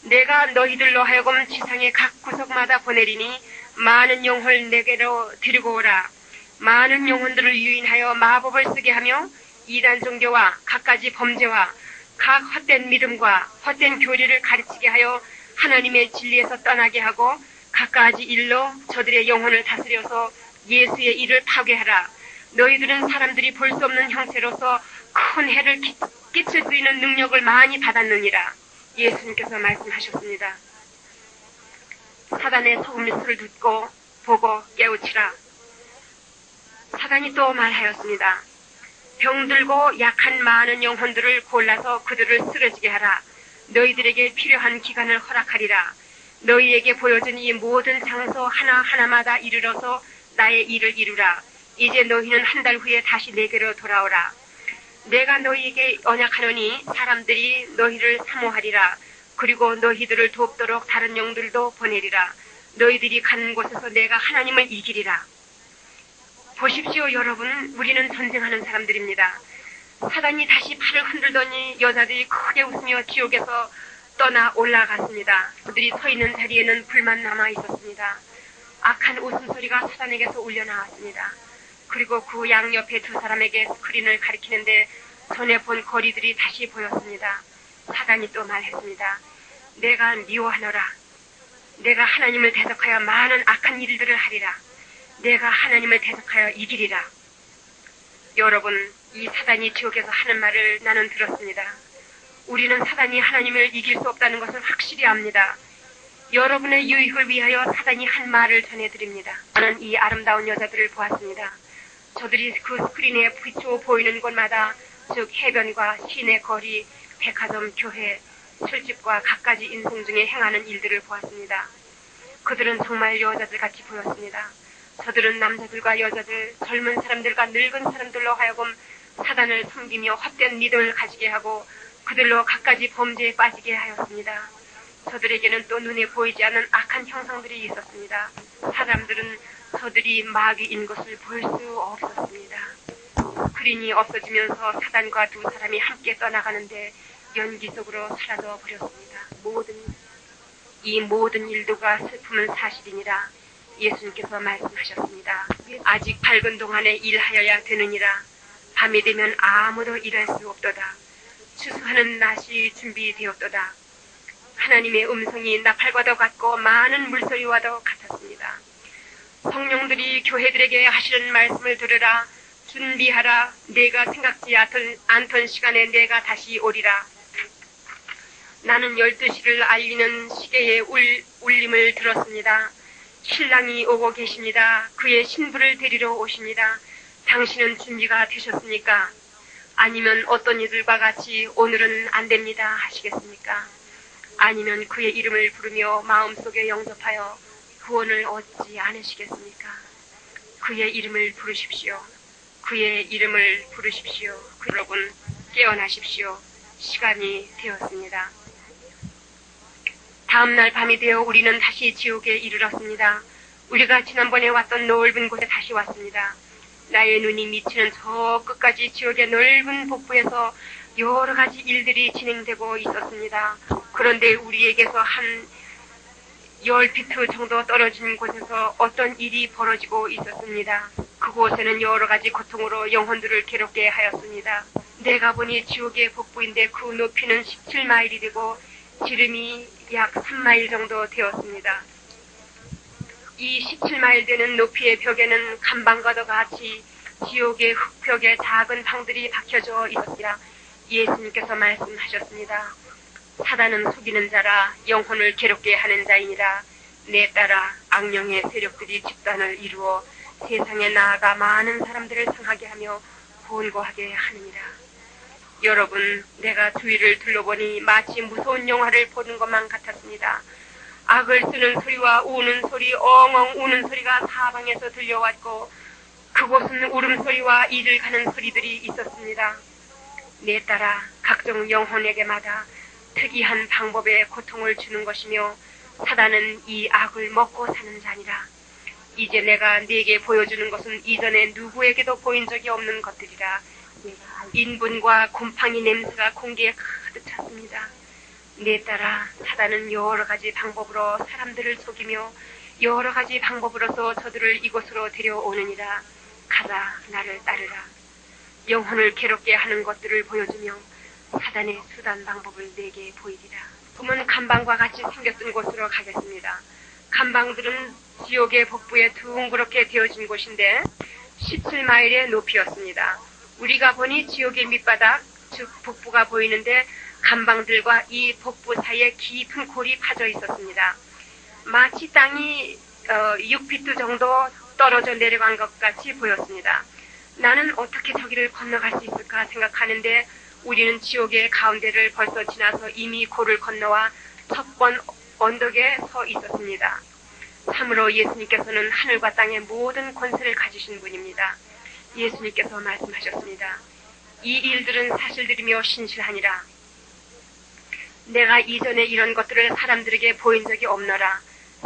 내가 너희들로 하여금 지상의 각 구석마다 보내리니 많은 영혼을 내게로 데리고 오라. 많은 영혼들을 유인하여 마법을 쓰게 하며 이단 종교와 갖가지 범죄와 각 헛된 믿음과 헛된 교리를 가르치게 하여 하나님의 진리에서 떠나게 하고 갖가지 일로 저들의 영혼을 다스려서 예수의 일을 파괴하라. 너희들은 사람들이 볼 수 없는 형태로서 큰 해를 끼칠 수 있는 능력을 많이 받았느니라. 예수님께서 말씀하셨습니다. 사단의 소금소리를 듣고 보고 깨우치라. 사단이 또 말하였습니다. 병들고 약한 많은 영혼들을 골라서 그들을 쓰러지게 하라. 너희들에게 필요한 기간을 허락하리라. 너희에게 보여준 이 모든 장소 하나하나마다 이르러서 나의 일을 이루라. 이제 너희는 한 달 후에 다시 내게로 돌아오라. 내가 너희에게 언약하노니 사람들이 너희를 사모하리라. 그리고 너희들을 돕도록 다른 영들도 보내리라. 너희들이 가는 곳에서 내가 하나님을 이기리라. 보십시오, 여러분. 우리는 전쟁하는 사람들입니다. 사단이 다시 팔을 흔들더니 여자들이 크게 웃으며 지옥에서 떠나 올라갔습니다. 그들이 서 있는 자리에는 불만 남아 있었습니다. 악한 웃음소리가 사단에게서 울려나왔습니다. 그리고 그 양옆에 두 사람에게 스크린을 가리키는데 전에 본 거리들이 다시 보였습니다. 사단이 또 말했습니다. 내가 미워하노라. 내가 하나님을 대적하여 많은 악한 일들을 하리라. 내가 하나님을 대적하여 이기리라. 여러분, 이 사단이 지옥에서 하는 말을 나는 들었습니다. 우리는 사단이 하나님을 이길 수 없다는 것을 확실히 압니다. 여러분의 유익을 위하여 사단이 한 말을 전해드립니다. 저는 이 아름다운 여자들을 보았습니다. 저들이 그 스크린에 비추어 보이는 곳마다, 즉 해변과 시내 거리, 백화점, 교회, 술집과 갖가지 인생 중에 행하는 일들을 보았습니다. 그들은 정말 여자들 같이 보였습니다. 저들은 남자들과 여자들, 젊은 사람들과 늙은 사람들로 하여금 사단을 섬기며 헛된 믿음을 가지게 하고 그들로 갖가지 범죄에 빠지게 하였습니다. 저들에게는 또 눈에 보이지 않는 악한 형상들이 있었습니다. 사람들은 저들이 마귀인 것을 볼 수 없었습니다. 스크린이 없어지면서 사단과 두 사람이 함께 떠나가는데 연기 속으로 사라져 버렸습니다. 이 모든 일도가 슬픔은 사실이니라. 예수님께서 말씀하셨습니다. 아직 밝은 동안에 일하여야 되느니라. 밤이 되면 아무도 일할 수 없도다. 추수하는 낮이 준비되었도다. 하나님의 음성이 나팔과도 같고 많은 물소리와도 같았습니다. 성령들이 교회들에게 하시는 말씀을 들으라. 준비하라. 내가 생각지 않던 시간에 내가 다시 오리라. 나는 12시를 알리는 시계의 울림을 들었습니다. 신랑이 오고 계십니다. 그의 신부를 데리러 오십니다. 당신은 준비가 되셨습니까? 아니면 어떤 이들과 같이 오늘은 안 됩니다 하시겠습니까? 아니면 그의 이름을 부르며 마음속에 영접하여 구원을 얻지 않으시겠습니까? 그의 이름을 부르십시오. 그의 이름을 부르십시오. 여러분, 깨어나십시오. 시간이 되었습니다. 다음날 밤이 되어 우리는 다시 지옥에 이르렀습니다. 우리가 지난번에 왔던 넓은 곳에 다시 왔습니다. 나의 눈이 미치는 저 끝까지 지옥의 넓은 복부에서 여러 가지 일들이 진행되고 있었습니다. 그런데 우리에게서 한 10피트 정도 떨어진 곳에서 어떤 일이 벌어지고 있었습니다. 그곳에는 여러 가지 고통으로 영혼들을 괴롭게 하였습니다. 내가 보니 지옥의 복부인데 그 높이는 17마일이 되고 지름이 약 3마일 정도 되었습니다. 이 17마일 되는 높이의 벽에는 간방과도 같이 지옥의 흙벽에 작은 방들이 박혀져 있었습니다. 예수님께서 말씀하셨습니다. 사단은 속이는 자라 영혼을 괴롭게 하는 자이니라. 내 따라 악령의 세력들이 집단을 이루어 세상에 나아가 많은 사람들을 상하게 하며 곤고하게 하느니라. 여러분, 내가 주위를 둘러보니 마치 무서운 영화를 보는 것만 같았습니다. 악을 쓰는 소리와 우는 소리, 엉엉 우는 소리가 사방에서 들려왔고 그곳은 울음소리와 이를 가는 소리들이 있었습니다. 내 따라 각종 영혼에게마다 특이한 방법의 고통을 주는 것이며 사단은 이 악을 먹고 사는 자니라. 이제 내가 네게 보여주는 것은 이전에 누구에게도 보인 적이 없는 것들이라. 인분과 곰팡이 냄새가 공기에 가득 찼습니다. 내 따라 사단은 여러 가지 방법으로 사람들을 속이며 여러 가지 방법으로서 저들을 이곳으로 데려오느니라. 가라, 나를 따르라. 영혼을 괴롭게 하는 것들을 보여주며 사단의 수단 방법을 내게 보이리라. 꿈은 간방과 같이 생겼던 곳으로 가겠습니다. 간방들은 지옥의 복부에 둥그렇게 되어진 곳인데 17마일의 높이였습니다. 우리가 보니 지옥의 밑바닥, 즉 복부가 보이는데 간방들과 이 복부 사이에 깊은 골이 파져 있었습니다. 마치 땅이 6피트 정도 떨어져 내려간 것 같이 보였습니다. 나는 어떻게 저기를 건너갈 수 있을까 생각하는데 우리는 지옥의 가운데를 벌써 지나서 이미 골을 건너와 첫 번 언덕에 서 있었습니다. 참으로 예수님께서는 하늘과 땅의 모든 권세를 가지신 분입니다. 예수님께서 말씀하셨습니다. 이 일들은 사실들이며 신실하니라. 내가 이전에 이런 것들을 사람들에게 보인 적이 없노라.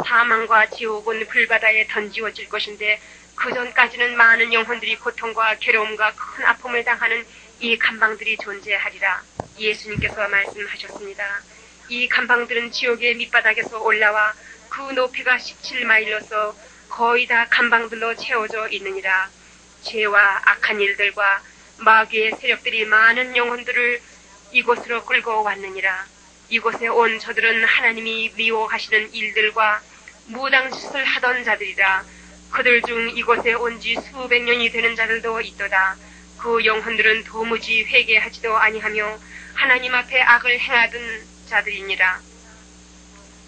사망과 지옥은 불바다에 던지워질 것인데 그 전까지는 많은 영혼들이 고통과 괴로움과 큰 아픔을 당하는 이 감방들이 존재하리라. 예수님께서 말씀하셨습니다. 이 감방들은 지옥의 밑바닥에서 올라와 그 높이가 17마일로서 거의 다 감방들로 채워져 있느니라. 죄와 악한 일들과 마귀의 세력들이 많은 영혼들을 이곳으로 끌고 왔느니라. 이곳에 온 저들은 하나님이 미워하시는 일들과 무당짓을 하던 자들이라. 그들 중 이곳에 온 지 수백 년이 되는 자들도 있도다. 그 영혼들은 도무지 회개하지도 아니하며 하나님 앞에 악을 행하던 자들이니라.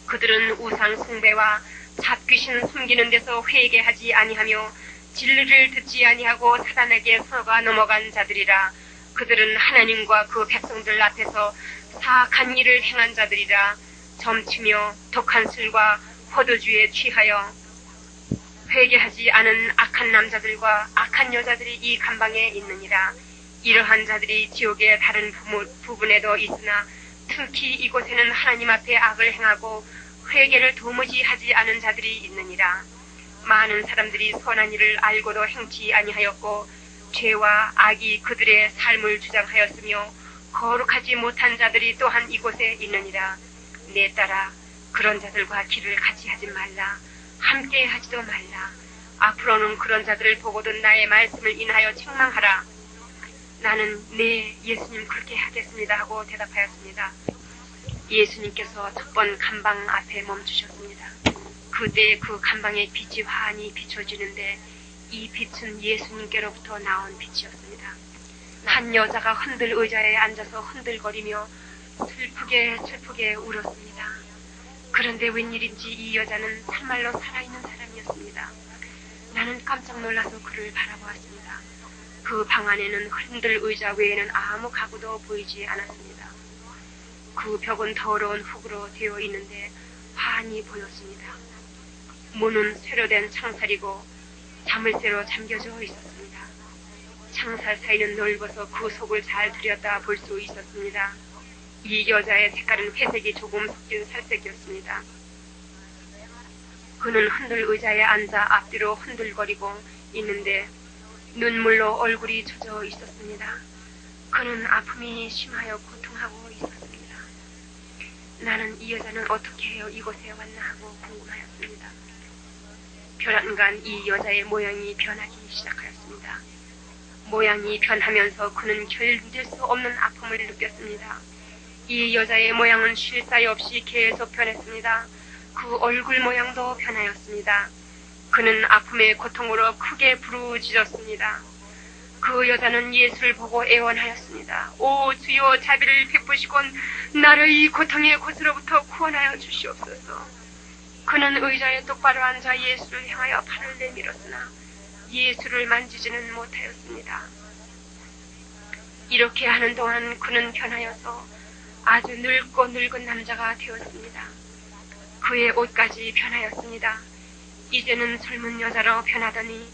그들은 우상 숭배와 잡귀신 숨기는 데서 회개하지 아니하며 진리를 듣지 아니하고 사단에게 속아 넘어간 자들이라. 그들은 하나님과 그 백성들 앞에서 사악한 일을 행한 자들이라. 점치며 독한 술과 포도주에 취하여 회개하지 않은 악한 남자들과 악한 여자들이 이 감방에 있느니라. 이러한 자들이 지옥의 다른 부분에도 있으나 특히 이곳에는 하나님 앞에 악을 행하고 회개를 도무지 하지 않은 자들이 있느니라. 많은 사람들이 선한 일을 알고도 행치 아니하였고 죄와 악이 그들의 삶을 주장하였으며 거룩하지 못한 자들이 또한 이곳에 있느니라. 내 딸아, 그런 자들과 길을 같이 하지 말라. 함께 하지도 말라. 앞으로는 그런 자들을 보고도 나의 말씀을 인하여 책망하라. 나는 네, 예수님 그렇게 하겠습니다 하고 대답하였습니다. 예수님께서 첫 번 감방 앞에 멈추셨습니다. 그때 그 감방의 빛이 환히 비춰지는데 이 빛은 예수님께로부터 나온 빛이었습니다. 한 여자가 흔들 의자에 앉아서 흔들거리며 슬프게 울었습니다. 그런데 웬일인지 이 여자는 참말로 살아있는 사람이었습니다. 나는 깜짝 놀라서 그를 바라보았습니다. 그 방 안에는 흔들 의자 외에는 아무 가구도 보이지 않았습니다. 그 벽은 더러운 흙으로 되어 있는데 환히 보였습니다. 문은 쇠로 된 창살이고 자물쇠로 잠겨져 있었습니다. 창살 사이는 넓어서 그 속을 잘 들여다 볼 수 있었습니다. 이 여자의 색깔은 회색이 조금 섞인 살색이었습니다. 그는 흔들 의자에 앉아 앞뒤로 흔들거리고 있는데 눈물로 얼굴이 젖어 있었습니다. 그는 아픔이 심하여 고통하고 있었습니다. 나는 이 여자는 어떻게 이곳에 왔나 하고 궁금하였습니다. 별안간 이 여자의 모양이 변하기 시작하였습니다. 모양이 변하면서 그는 견딜 수 없는 아픔을 느꼈습니다. 이 여자의 모양은 쉴 사이 없이 계속 변했습니다. 그 얼굴 모양도 변하였습니다. 그는 아픔의 고통으로 크게 부르짖었습니다. 그 여자는 예수를 보고 애원하였습니다. 오 주여, 자비를 베푸시곤 나를 이 고통의 곳으로부터 구원하여 주시옵소서. 그는 의자에 똑바로 앉아 예수를 향하여 팔을 내밀었으나 예수를 만지지는 못하였습니다. 이렇게 하는 동안 그는 변하여서 아주 늙고 늙은 남자가 되었습니다. 그의 옷까지 변하였습니다. 이제는 젊은 여자로 변하더니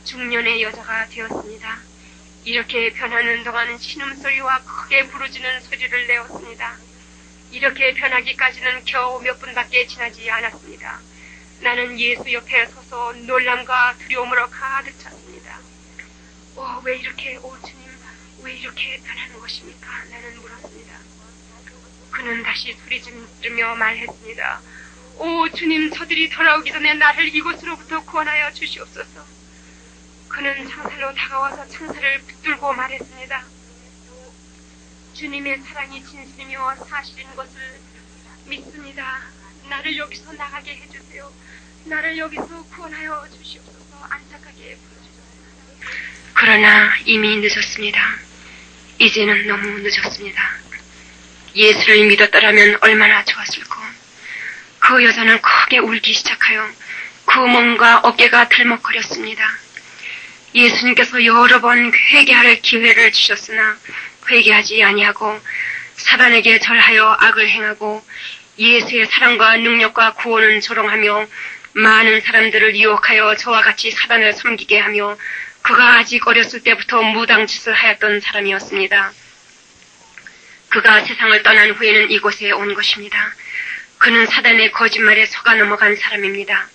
중년의 여자가 되었습니다. 이렇게 변하는 동안 신음소리와 크게 부르짖는 소리를 내었습니다. 이렇게 변하기까지는 겨우 몇 분밖에 지나지 않았습니다. 나는 예수 옆에 서서 놀람과 두려움으로 가득 찼습니다. 왜 이렇게, 주님, 왜 이렇게 변하는 것입니까? 나는 물었습니다. 그는 다시 소리 지르며 말했습니다. 오 주님, 저들이 돌아오기 전에 나를 이곳으로부터 구원하여 주시옵소서. 그는 창살로 다가와서 창살을 붙들고 말했습니다. 주님의 사랑이 진실이며 사실인 것을 믿습니다. 나를 여기서 나가게 해주세요. 나를 여기서 구원하여 주시옵소서. 안타깝게 부르짖었습니다. 그러나 이미 늦었습니다. 이제는 너무 늦었습니다. 예수를 믿었더라면 얼마나 좋았을까. 그 여자는 크게 울기 시작하여 그 몸과 어깨가 들먹거렸습니다. 예수님께서 여러 번 회개할 기회를 주셨으나 회개하지 아니하고 사단에게 절하여 악을 행하고 예수의 사랑과 능력과 구원은 조롱하며 많은 사람들을 유혹하여 저와 같이 사단을 섬기게 하며 그가 아직 어렸을 때부터 무당짓을 하였던 사람이었습니다. 그가 세상을 떠난 후에는 이곳에 온 것입니다. 그는 사단의 거짓말에 속아 넘어간 사람입니다.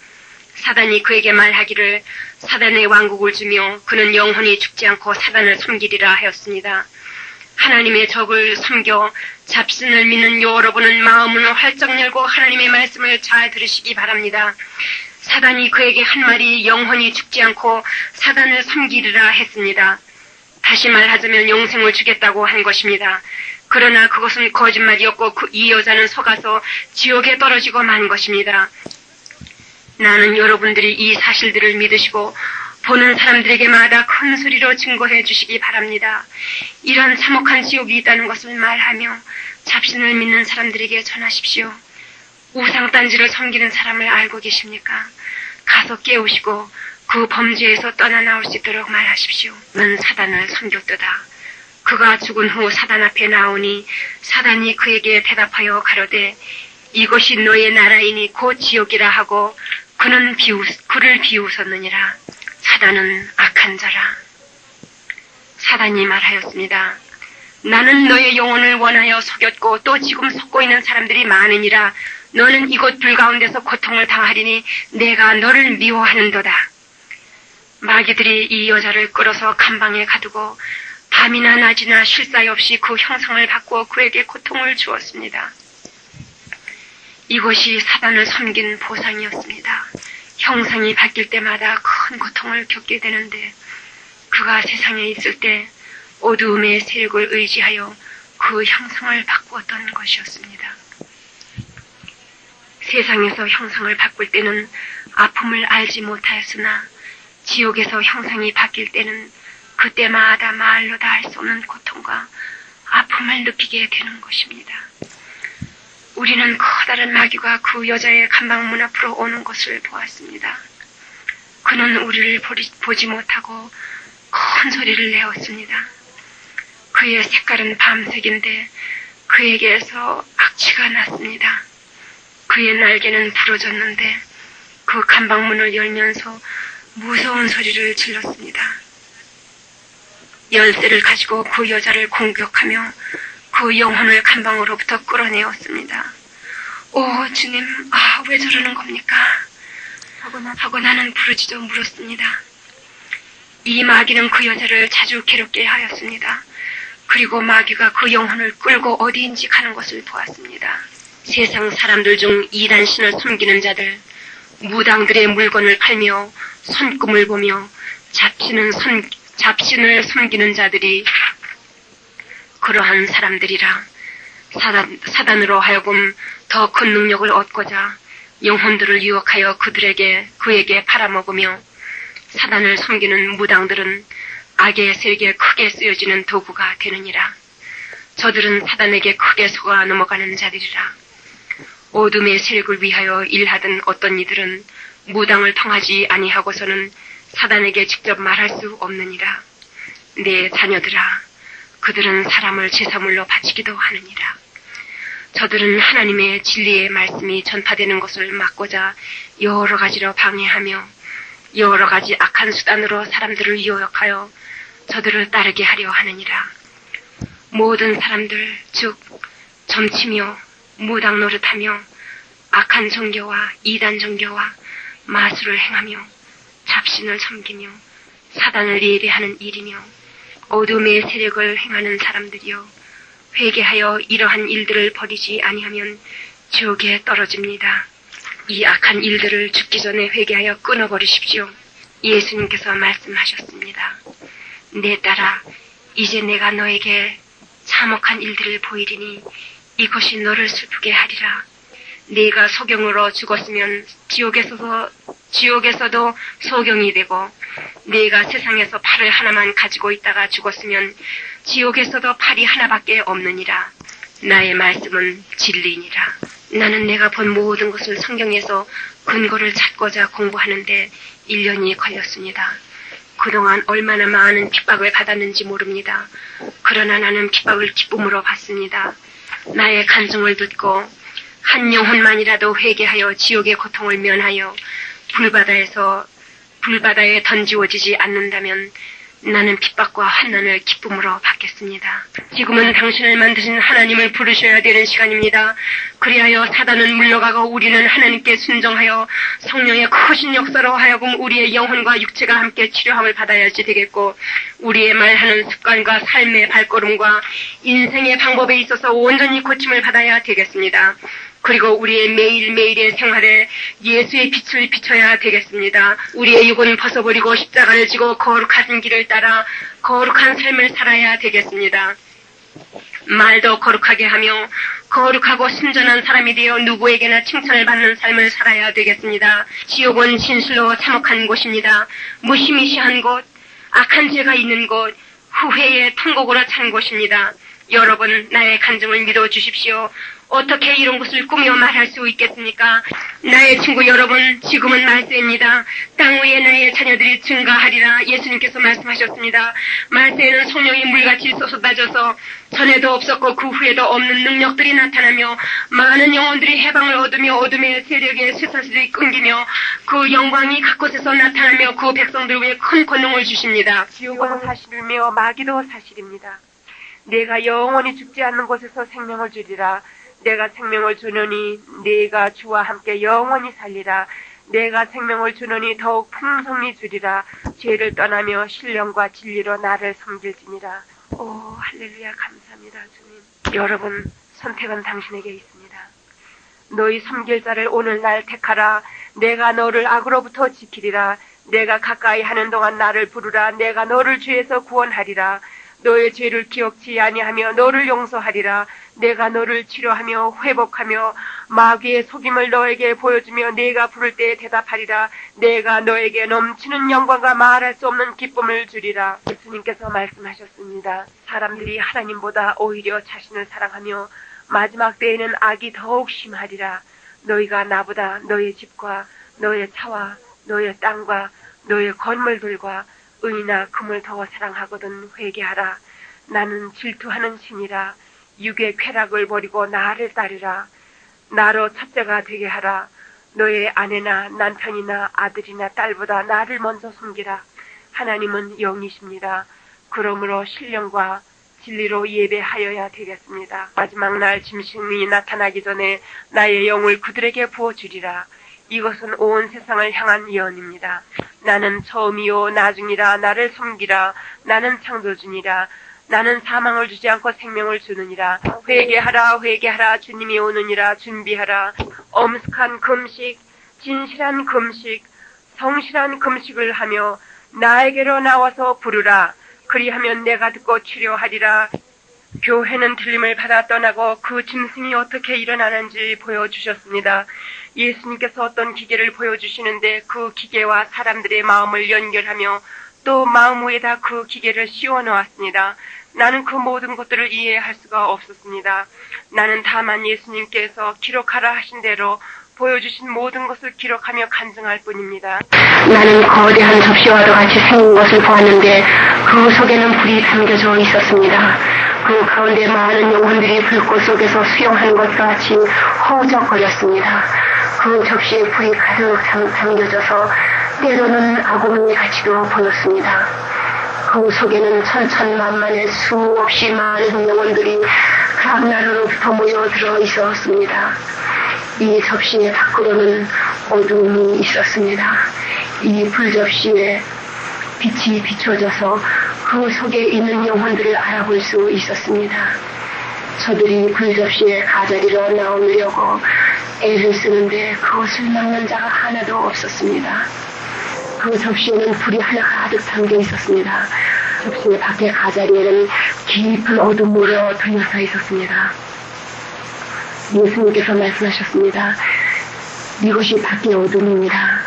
사단이 그에게 말하기를 사단의 왕국을 주며 그는 영원히 죽지 않고 사단을 섬기리라 하였습니다. 하나님의 적을 섬겨 잡신을 믿는 여러분은 마음을 활짝 열고 하나님의 말씀을 잘 들으시기 바랍니다. 사단이 그에게 한 말이 영원히 죽지 않고 사단을 섬기리라 했습니다. 다시 말하자면 영생을 주겠다고 한 것입니다. 그러나 그것은 거짓말이었고 이 여자는 속아서 지옥에 떨어지고 만 것입니다. 나는 여러분들이 이 사실들을 믿으시고 보는 사람들에게마다 큰 소리로 증거해 주시기 바랍니다. 이런 참혹한 지옥이 있다는 것을 말하며 잡신을 믿는 사람들에게 전하십시오. 우상단지를 섬기는 사람을 알고 계십니까? 가서 깨우시고 그 범죄에서 떠나 나올 수 있도록 말하십시오. 넌 사단을 섬겼도다. 그가 죽은 후 사단 앞에 나오니 사단이 그에게 대답하여 가로되 이것이 너의 나라이니 곧 지옥이라 하고 그를 비웃었느니라. 사단은 악한 자라. 사단이 말하였습니다. 나는 너의 영혼을 원하여 속였고 또 지금 속고 있는 사람들이 많으니라. 너는 이곳 불 가운데서 고통을 당하리니 내가 너를 미워하는도다. 마귀들이 이 여자를 끌어서 감방에 가두고 밤이나 낮이나 쉴 사이 없이 그 형상을 바꾸어 그에게 고통을 주었습니다. 이것이 사단을 섬긴 보상이었습니다. 형상이 바뀔 때마다 큰 고통을 겪게 되는데 그가 세상에 있을 때 어두움의 세력을 의지하여 그 형상을 바꾸었던 것이었습니다. 세상에서 형상을 바꿀 때는 아픔을 알지 못하였으나 지옥에서 형상이 바뀔 때는 그때마다 말로 다 할 수 없는 고통과 아픔을 느끼게 되는 것입니다. 우리는 커다란 마귀가 그 여자의 감방문 앞으로 오는 것을 보았습니다. 그는 우리를 보지 못하고 큰 소리를 내었습니다. 그의 색깔은 밤색인데 그에게서 악취가 났습니다. 그의 날개는 부러졌는데 그 감방문을 열면서 무서운 소리를 질렀습니다. 열쇠를 가지고 그 여자를 공격하며 그 영혼을 감방으로부터 끌어내었습니다. 오 주님, 왜 저러는 겁니까? 하고 나는 부르짖어 물었습니다. 이 마귀는 그 여자를 자주 괴롭게 하였습니다. 그리고 마귀가 그 영혼을 끌고 어디인지 가는 것을 보았습니다. 세상 사람들 중 이단신을 섬기는 자들, 무당들의 물건을 팔며 손금을 보며 잡신을 섬기는 자들이 그러한 사람들이라. 사단으로 하여금 더 큰 능력을 얻고자 영혼들을 유혹하여 그에게 팔아먹으며 사단을 섬기는 무당들은 악의 세력에 크게 쓰여지는 도구가 되느니라. 저들은 사단에게 크게 속아 넘어가는 자들이라. 어둠의 세력을 위하여 일하던 어떤 이들은 무당을 통하지 아니하고서는 사단에게 직접 말할 수 없느니라. 내 자녀들아, 그들은 사람을 제사물로 바치기도 하느니라. 저들은 하나님의 진리의 말씀이 전파되는 것을 막고자 여러 가지로 방해하며 여러 가지 악한 수단으로 사람들을 유혹하여 저들을 따르게 하려 하느니라. 모든 사람들, 즉 점치며 무당 노릇하며 악한 종교와 이단 종교와 마술을 행하며 잡신을 섬기며 사단을 예배하는 일이며 어둠의 세력을 행하는 사람들이여, 회개하여 이러한 일들을 버리지 아니하면 지옥에 떨어집니다. 이 악한 일들을 죽기 전에 회개하여 끊어버리십시오. 예수님께서 말씀하셨습니다. 내 딸아, 이제 내가 너에게 참혹한 일들을 보이리니 이것이 너를 슬프게 하리라. 네가 소경으로 죽었으면 지옥에서도 소경이 되고, 네가 세상에서 팔을 하나만 가지고 있다가 죽었으면 지옥에서도 팔이 하나밖에 없느니라. 나의 말씀은 진리니라. 나는 내가 본 모든 것을 성경에서 근거를 찾고자 공부하는데 1년이 걸렸습니다. 그동안 얼마나 많은 핍박을 받았는지 모릅니다. 그러나 나는 핍박을 기쁨으로 받습니다. 나의 간증을 듣고 한 영혼만이라도 회개하여 지옥의 고통을 면하여 불바다에 던지워지지 않는다면 나는 핍박과 환난을 기쁨으로 받겠습니다. 지금은 당신을 만드신 하나님을 부르셔야 되는 시간입니다. 그리하여 사단은 물러가고 우리는 하나님께 순종하여 성령의 크신 역사로 하여금 우리의 영혼과 육체가 함께 치료함을 받아야지 되겠고, 우리의 말하는 습관과 삶의 발걸음과 인생의 방법에 있어서 온전히 고침을 받아야 되겠습니다. 그리고 우리의 매일매일의 생활에 예수의 빛을 비춰야 되겠습니다. 우리의 육은 벗어버리고 십자가를 지고 거룩한 길을 따라 거룩한 삶을 살아야 되겠습니다. 말도 거룩하게 하며 거룩하고 순전한 사람이 되어 누구에게나 칭찬을 받는 삶을 살아야 되겠습니다. 지옥은 진실로 참혹한 곳입니다. 무시무시한 곳, 악한 죄가 있는 곳, 후회의 통곡으로 찬 곳입니다. 여러분, 나의 간증을 믿어주십시오. 어떻게 이런 것을 꾸며 말할 수 있겠습니까? 나의 친구 여러분, 지금은 말세입니다. 땅 위에 나의 자녀들이 증가하리라 예수님께서 말씀하셨습니다. 말세에는 성령이 물같이 쏟아져서 전에도 없었고 그 후에도 없는 능력들이 나타나며 많은 영혼들이 해방을 얻으며 어둠의 세력의 쇠사슬이 끊기며 그 영광이 각곳에서 나타나며 그 백성들 위에 큰 권능을 주십니다. 지옥은 사실이며 마귀도 사실입니다. 내가 영원히 죽지 않는 곳에서 생명을 주리라. 내가 생명을 주노니 내가 주와 함께 영원히 살리라. 내가 생명을 주노니 더욱 풍성히 주리라. 죄를 떠나며 신령과 진리로 나를 섬길지니라. 오, 할렐루야, 감사합니다, 주님. 여러분, 선택은 당신에게 있습니다. 너희 섬길 자를 오늘날 택하라. 내가 너를 악으로부터 지키리라. 내가 가까이 하는 동안 나를 부르라. 내가 너를 죄에서 구원하리라. 너의 죄를 기억치 아니하며 너를 용서하리라. 내가 너를 치료하며 회복하며 마귀의 속임을 너에게 보여주며 내가 부를 때에 대답하리라. 내가 너에게 넘치는 영광과 말할 수 없는 기쁨을 주리라. 예수님께서 말씀하셨습니다. 사람들이 하나님보다 오히려 자신을 사랑하며 마지막 때에는 악이 더욱 심하리라. 너희가 나보다 너의 집과 너의 차와 너의 땅과 너의 건물들과 은이나 금을 더 사랑하거든 회개하라. 나는 질투하는 신이라. 육의 쾌락을 버리고 나를 따르라. 나로 첫째가 되게 하라. 너의 아내나 남편이나 아들이나 딸보다 나를 먼저 섬기라. 하나님은 영이십니다. 그러므로 신령과 진리로 예배하여야 되겠습니다. 마지막 날 짐승이 나타나기 전에 나의 영을 그들에게 부어주리라. 이것은 온 세상을 향한 예언입니다. 나는 처음이요 나중이라. 나를 섬기라. 나는 창조주니라. 나는 사망을 주지 않고 생명을 주느니라. 회개하라, 회개하라. 주님이 오느니라. 준비하라. 엄숙한 금식, 진실한 금식, 성실한 금식을 하며 나에게로 나와서 부르라. 그리하면 내가 듣고 치료하리라. 교회는 들림을 받아 떠나고 그 짐승이 어떻게 일어나는지 보여주셨습니다. 예수님께서 어떤 기계를 보여주시는데 그 기계와 사람들의 마음을 연결하며 또 마음 위에다 그 기계를 씌워놓았습니다. 나는 그 모든 것들을 이해할 수가 없었습니다. 나는 다만 예수님께서 기록하라 하신 대로 보여주신 모든 것을 기록하며 간증할 뿐입니다. 나는 거대한 접시와도 같이 생긴 것을 보았는데 그 속에는 불이 담겨져 있었습니다. 그 가운데 많은 영혼들이 불꽃 속에서 수영하는 것과 같이 허우적거렸습니다. 그 접시에 불이 가득 담겨져서 때로는 아구무늬 같이도 보였습니다. 그 속에는 천천만만의 수없이 많은 영혼들이 각 나라로부터 모여들어 있었습니다. 이 접시의 밖으로는 어둠이 있었습니다. 이 불접시에 빛이 비춰져서 그 속에 있는 영혼들을 알아볼 수 있었습니다. 저들이 불접시의 가자리로 나오려고 애를 쓰는데 그것을 막는 자가 하나도 없었습니다. 그 접시에는 불이 하나 가득 담겨 있었습니다. 접시 밖의 가자리에는 깊은 어둠으로 들려서 있었습니다. 예수님께서 말씀하셨습니다. 이것이 밖의 어둠입니다.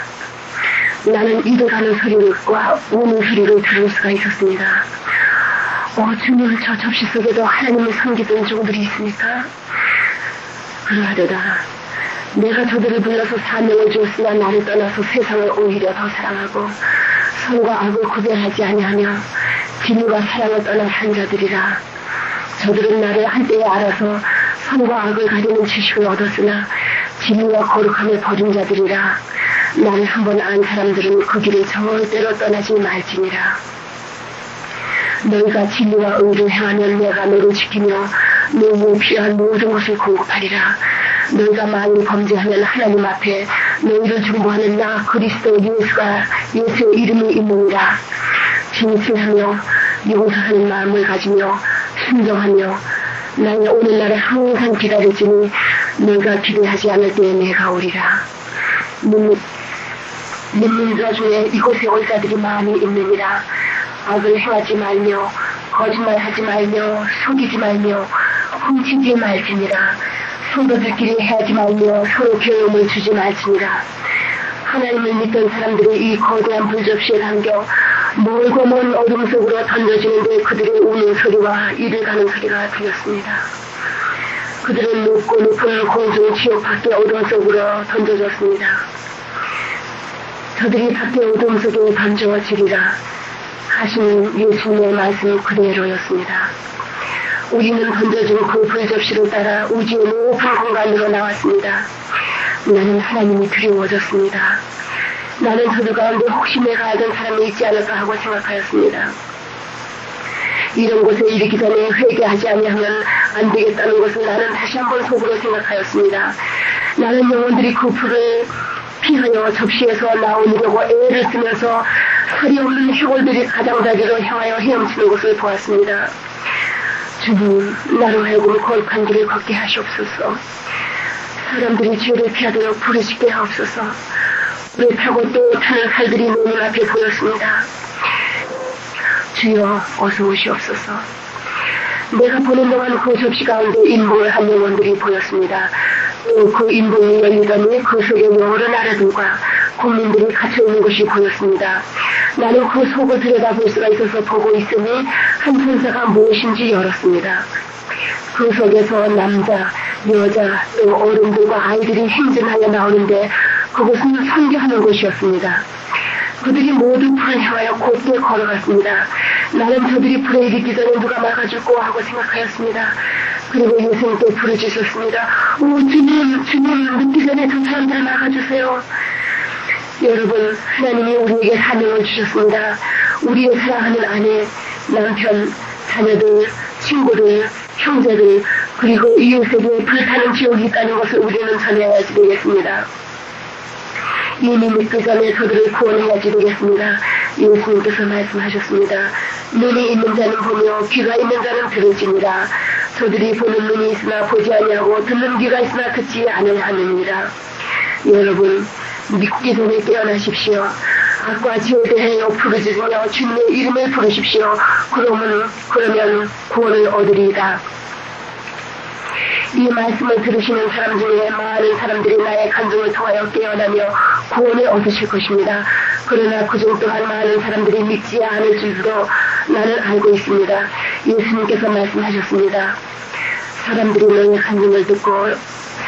나는 이도가는 소리와 우는 소리를 들을 수가 있었습니다. 주님, 저 접시 속에도 하나님을 섬기던 종들이 있습니까? 그러하도다. 내가 저들을 불러서 사명을 주었으나 나를 떠나서 세상을 오히려 더 사랑하고 선과 악을 구별하지 아니하며 진리와 사랑을 떠난 산 자들이라. 저들은 나를 한때에 알아서 선과 악을 가리는 지식을 얻었으나 진리와 거룩함을 버린 자들이라. 나를 한번 안 사람들은 그 길을 절대로 떠나지 말지니라. 너희가 진리와 의를 행하면 내가 너를 지키며 너희에 필요한 모든 것을 공급하리라. 너희가 만일 범죄하면 하나님 앞에 너희를 중보하는 나 그리스도 예수의 이름이 있느니라. 진실하며 용서하는 마음을 가지며 순종하며 나의 오는 날을 항상 기다릴지니 너희가 기대하지 않을 때에 내가 오리라. 민민들 중에 이곳에 올 자들이 많이 있느니라. 악을 행하지 말며 거짓말하지 말며 속이지 말며 훔치지 말지니라. 성도들끼리 해하지 말며 서로 괴로움을 주지 말지니라. 하나님을 믿던 사람들이 이 거대한 불접시에 담겨 멀고 먼 어둠 속으로 던져지는데 그들의 우는 소리와 이를 가는 소리가 들렸습니다. 그들은 높고 높은 공중 지옥 밖의 어둠 속으로 던져졌습니다. 저들이 밖의 어둠 속에 던져지리라 하시는 예수님의 말씀 그대로였습니다. 우리는 던져진 그 불접시를 따라 우주의 높은 공간으로 나왔습니다. 나는 하나님이 두려워졌습니다. 나는 저들 가운데 혹시 내가 알던 사람이 있지 않을까 하고 생각하였습니다. 이런 곳에 이르기 전에 회개하지 아니하면 안 되겠다는 것을 나는 다시 한번 속으로 생각하였습니다. 나는 영혼들이 그 불을 피하여 접시에서 나오려고 애를 쓰면서 살이 없는 해골들이 가장자리로 향하여 헤엄치는 것을 보았습니다. 주님, 나로 하여금 거룩한 길을 걷게 하시옵소서. 사람들이 죄를 피하도록 부르시게 하옵소서. 불에 타고 또 타는 칼들이 내 눈앞에 보였습니다. 주여 어서 오시옵소서. 내가 보는 동안 그 접시 가운데 인봉을 한 영혼들이 보였습니다. 또 그 인봉이 열리더니 그 속에 여러 나라들과 국민들이 갇혀있는 것이 보였습니다. 나는 그 속을 들여다볼 수가 있어서 보고 있으니 한 천사가 무엇인지 열었습니다. 그 속에서 남자, 여자, 또 어른들과 아이들이 행진하여 나오는데 그곳은 선교하는 곳이었습니다. 그들이 모두 불을 향하여 곧게 걸어갔습니다. 나는 저들이 불에 이르기 전에 누가 막아줄까 하고 생각하였습니다. 그리고 예수님께 부르짖었습니다. 오 주님, 늦기 전에 저 사람들을 막아주세요. 여러분, 하나님이 우리에게 사명을 주셨습니다. 우리의 사랑하는 아내, 남편, 자녀들, 친구들, 형제들, 그리고 이웃에게 불타는 지옥이 있다는 것을 우리는 전해야지 되겠습니다. 이미 믿기 전에 저들을 구원해야지 되겠습니다. 예수님께서 말씀하셨습니다. 눈이 있는 자는 보며 귀가 있는 자는 들을지니라. 저들이 보는 눈이 있으나 보지 아니하고 듣는 귀가 있으나 듣지 않으느니라. 여러분, 믿기 전에 깨어나십시오. 악과 지옥에 대하여 부르짖으며 주님의 이름을 부르십시오. 그러면 구원을 얻으리이다. 이 말씀을 들으시는 사람 중에 많은 사람들이 나의 간증을 통하여 깨어나며 구원을 얻으실 것입니다. 그러나 그중 또한 많은 사람들이 믿지 않을 줄도 나는 알고 있습니다. 예수님께서 말씀하셨습니다. 사람들이 너의 간증을 듣고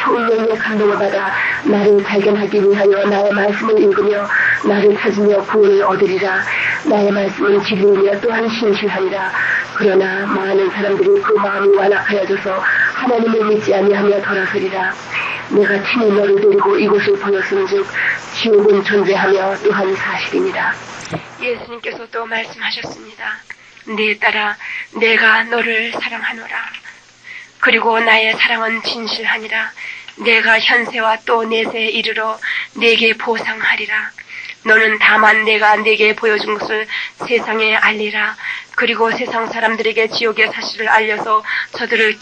성령의 감동을 받아 나를 발견하기 위하여 나의 말씀을 읽으며 나를 찾으며 구원을 얻으리라. 나의 말씀은 진리이며 또한 신실하니라. 그러나 많은 사람들이 그 마음이 완악하여져서 하나님을 믿지 아니하며 돌아서리라. 내가 친히 너를 데리고 이곳을 보였은즉 지옥은 존재하며 또한 사실입니다. 예수님께서 또 말씀하셨습니다. 내 딸아, 내가 너를 사랑하노라. 그리고 나의 사랑은 진실하니라. 내가 현세와 또 내세에 이르러 내게 보상하리라. 너는 다만 내가 내게 보여준 것을 세상에 알리라. 그리고 세상 사람들에게 지옥의 사실을 알려서 저들을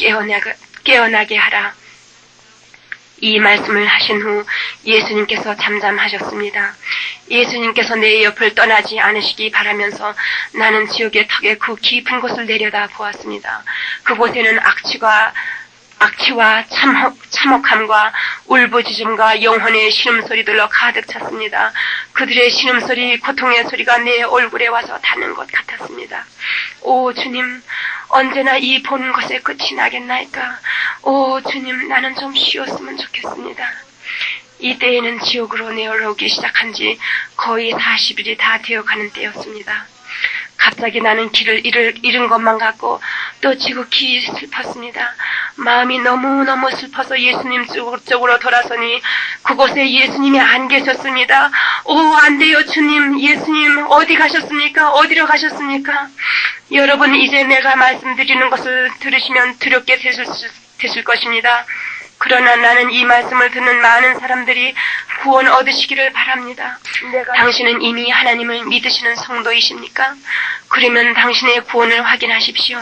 깨어나게 하라. 이 말씀을 하신 후 예수님께서 잠잠하셨습니다. 예수님께서 내 옆을 떠나지 않으시기 바라면서 나는 지옥의 턱에 그 깊은 곳을 내려다 보았습니다. 그곳에는 악취와 참혹함과 울부짖음과 영혼의 신음소리들로 가득 찼습니다. 그들의 신음소리, 고통의 소리가 내 얼굴에 와서 닿는 것 같았습니다. 오 주님, 언제나 이 보는 것에 끝이 나겠나이까? 오 주님, 나는 좀 쉬었으면 좋겠습니다. 이때에는 지옥으로 내려오기 시작한 지 거의 40일이 다 되어가는 때였습니다. 갑자기 나는 길을 잃은 것만 같고 또 지극히 슬펐습니다. 마음이 너무너무 슬퍼서 예수님 쪽으로 돌아서니 그곳에 예수님이 안 계셨습니다. 안 돼요, 주님. 예수님 어디 가셨습니까? 어디로 가셨습니까? 여러분, 이제 내가 말씀드리는 것을 들으시면 두렵게 되실 것입니다. 그러나 나는 이 말씀을 듣는 많은 사람들이 구원 얻으시기를 바랍니다. 당신은 이미 하나님을 믿으시는 성도이십니까? 그러면 당신의 구원을 확인하십시오.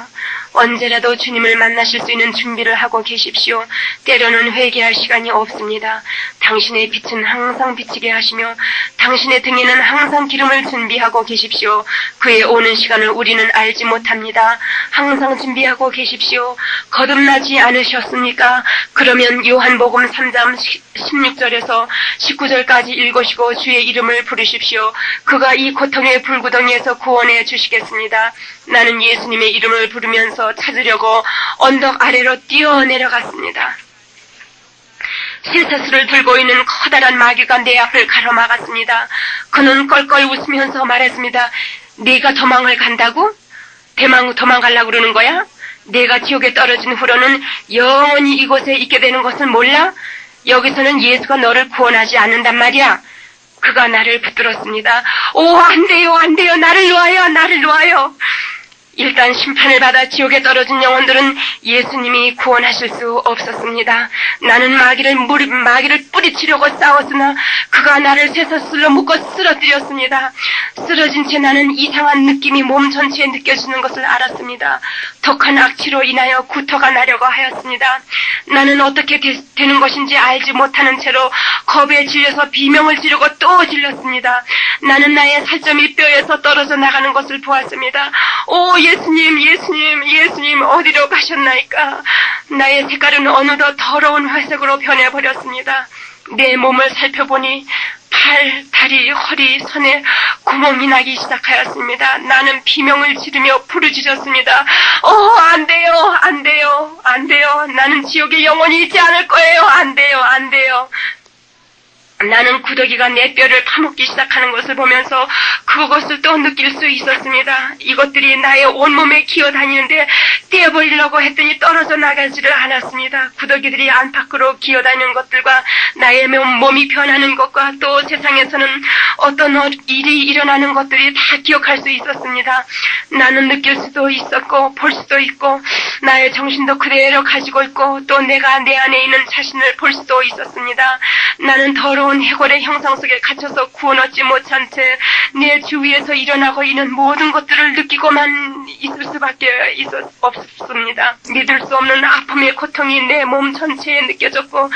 언제라도 주님을 만나실 수 있는 준비를 하고 계십시오. 때로는 회개할 시간이 없습니다. 당신의 빛은 항상 비치게 하시며 당신의 등에는 항상 기름을 준비하고 계십시오. 그의 오는 시간을 우리는 알지 못합니다. 항상 준비하고 계십시오. 거듭나지 않으셨습니까? 그러면 요한복음 3장 16절에서 19절까지 읽으시고 주의 이름을 부르십시오. 그가 이 고통의 불구덩이에서 구원해 주시겠습니다. 나는 예수님의 이름을 부르면서 찾으려고 언덕 아래로 뛰어내려갔습니다. 쇠사슬을 들고 있는 커다란 마귀가 내 앞을 가로막았습니다. 그는 껄껄 웃으면서 말했습니다. 네가 도망을 간다고? 도망가려고 그러는 거야? 내가 지옥에 떨어진 후로는 영원히 이곳에 있게 되는 것을 몰라? 여기서는 예수가 너를 구원하지 않는단 말이야. 그가 나를 붙들었습니다. 안 돼요. 나를 놓아요. 일단 심판을 받아 지옥에 떨어진 영혼들은 예수님이 구원하실 수 없었습니다. 나는 마귀를 뿌리치려고 싸웠으나 그가 나를 쇠사슬로 묶어 쓰러뜨렸습니다. 쓰러진 채 나는 이상한 느낌이 몸 전체에 느껴지는 것을 알았습니다. 독한 악취로 인하여 구토가 나려고 하였습니다. 나는 어떻게 되는 것인지 알지 못하는 채로 겁에 질려서 비명을 지르고 또 질렀습니다. 나는 나의 살점이 뼈에서 떨어져 나가는 것을 보았습니다. 예수님 어디로 가셨나이까? 나의 색깔은 어느덧 더러운 회색으로 변해버렸습니다. 내 몸을 살펴보니 팔, 다리, 허리, 손에 구멍이 나기 시작하였습니다. 나는 비명을 지르며 부르짖었습니다. 안 돼요. 나는 지옥에 영원히 있지 않을 거예요. 안 돼요. 나는 구더기가 내 뼈를 파먹기 시작하는 것을 보면서 그것을 또 느낄 수 있었습니다. 이것들이 나의 온몸에 기어다니는데 떼어버리려고 했더니 떨어져 나가지를 않았습니다. 구더기들이 안팎으로 기어다니는 것들과 나의 몸이 변하는 것과 또 세상에서는 어떤 일이 일어나는 것들이 다 기억할 수 있었습니다. 나는 느낄 수도 있었고 볼 수도 있고 나의 정신도 그대로 가지고 있고 또 내가 내 안에 있는 자신을 볼 수도 있었습니다. 나는 더러운 해골의 형상 속에 갇혀서 구원 얻지 못한 채 내 주위에서 일어나고 있는 모든 것들을 느끼고만 있을 수밖에 없습니다. 믿을 수 없는 아픔의 고통이 내 몸 전체에 느껴졌고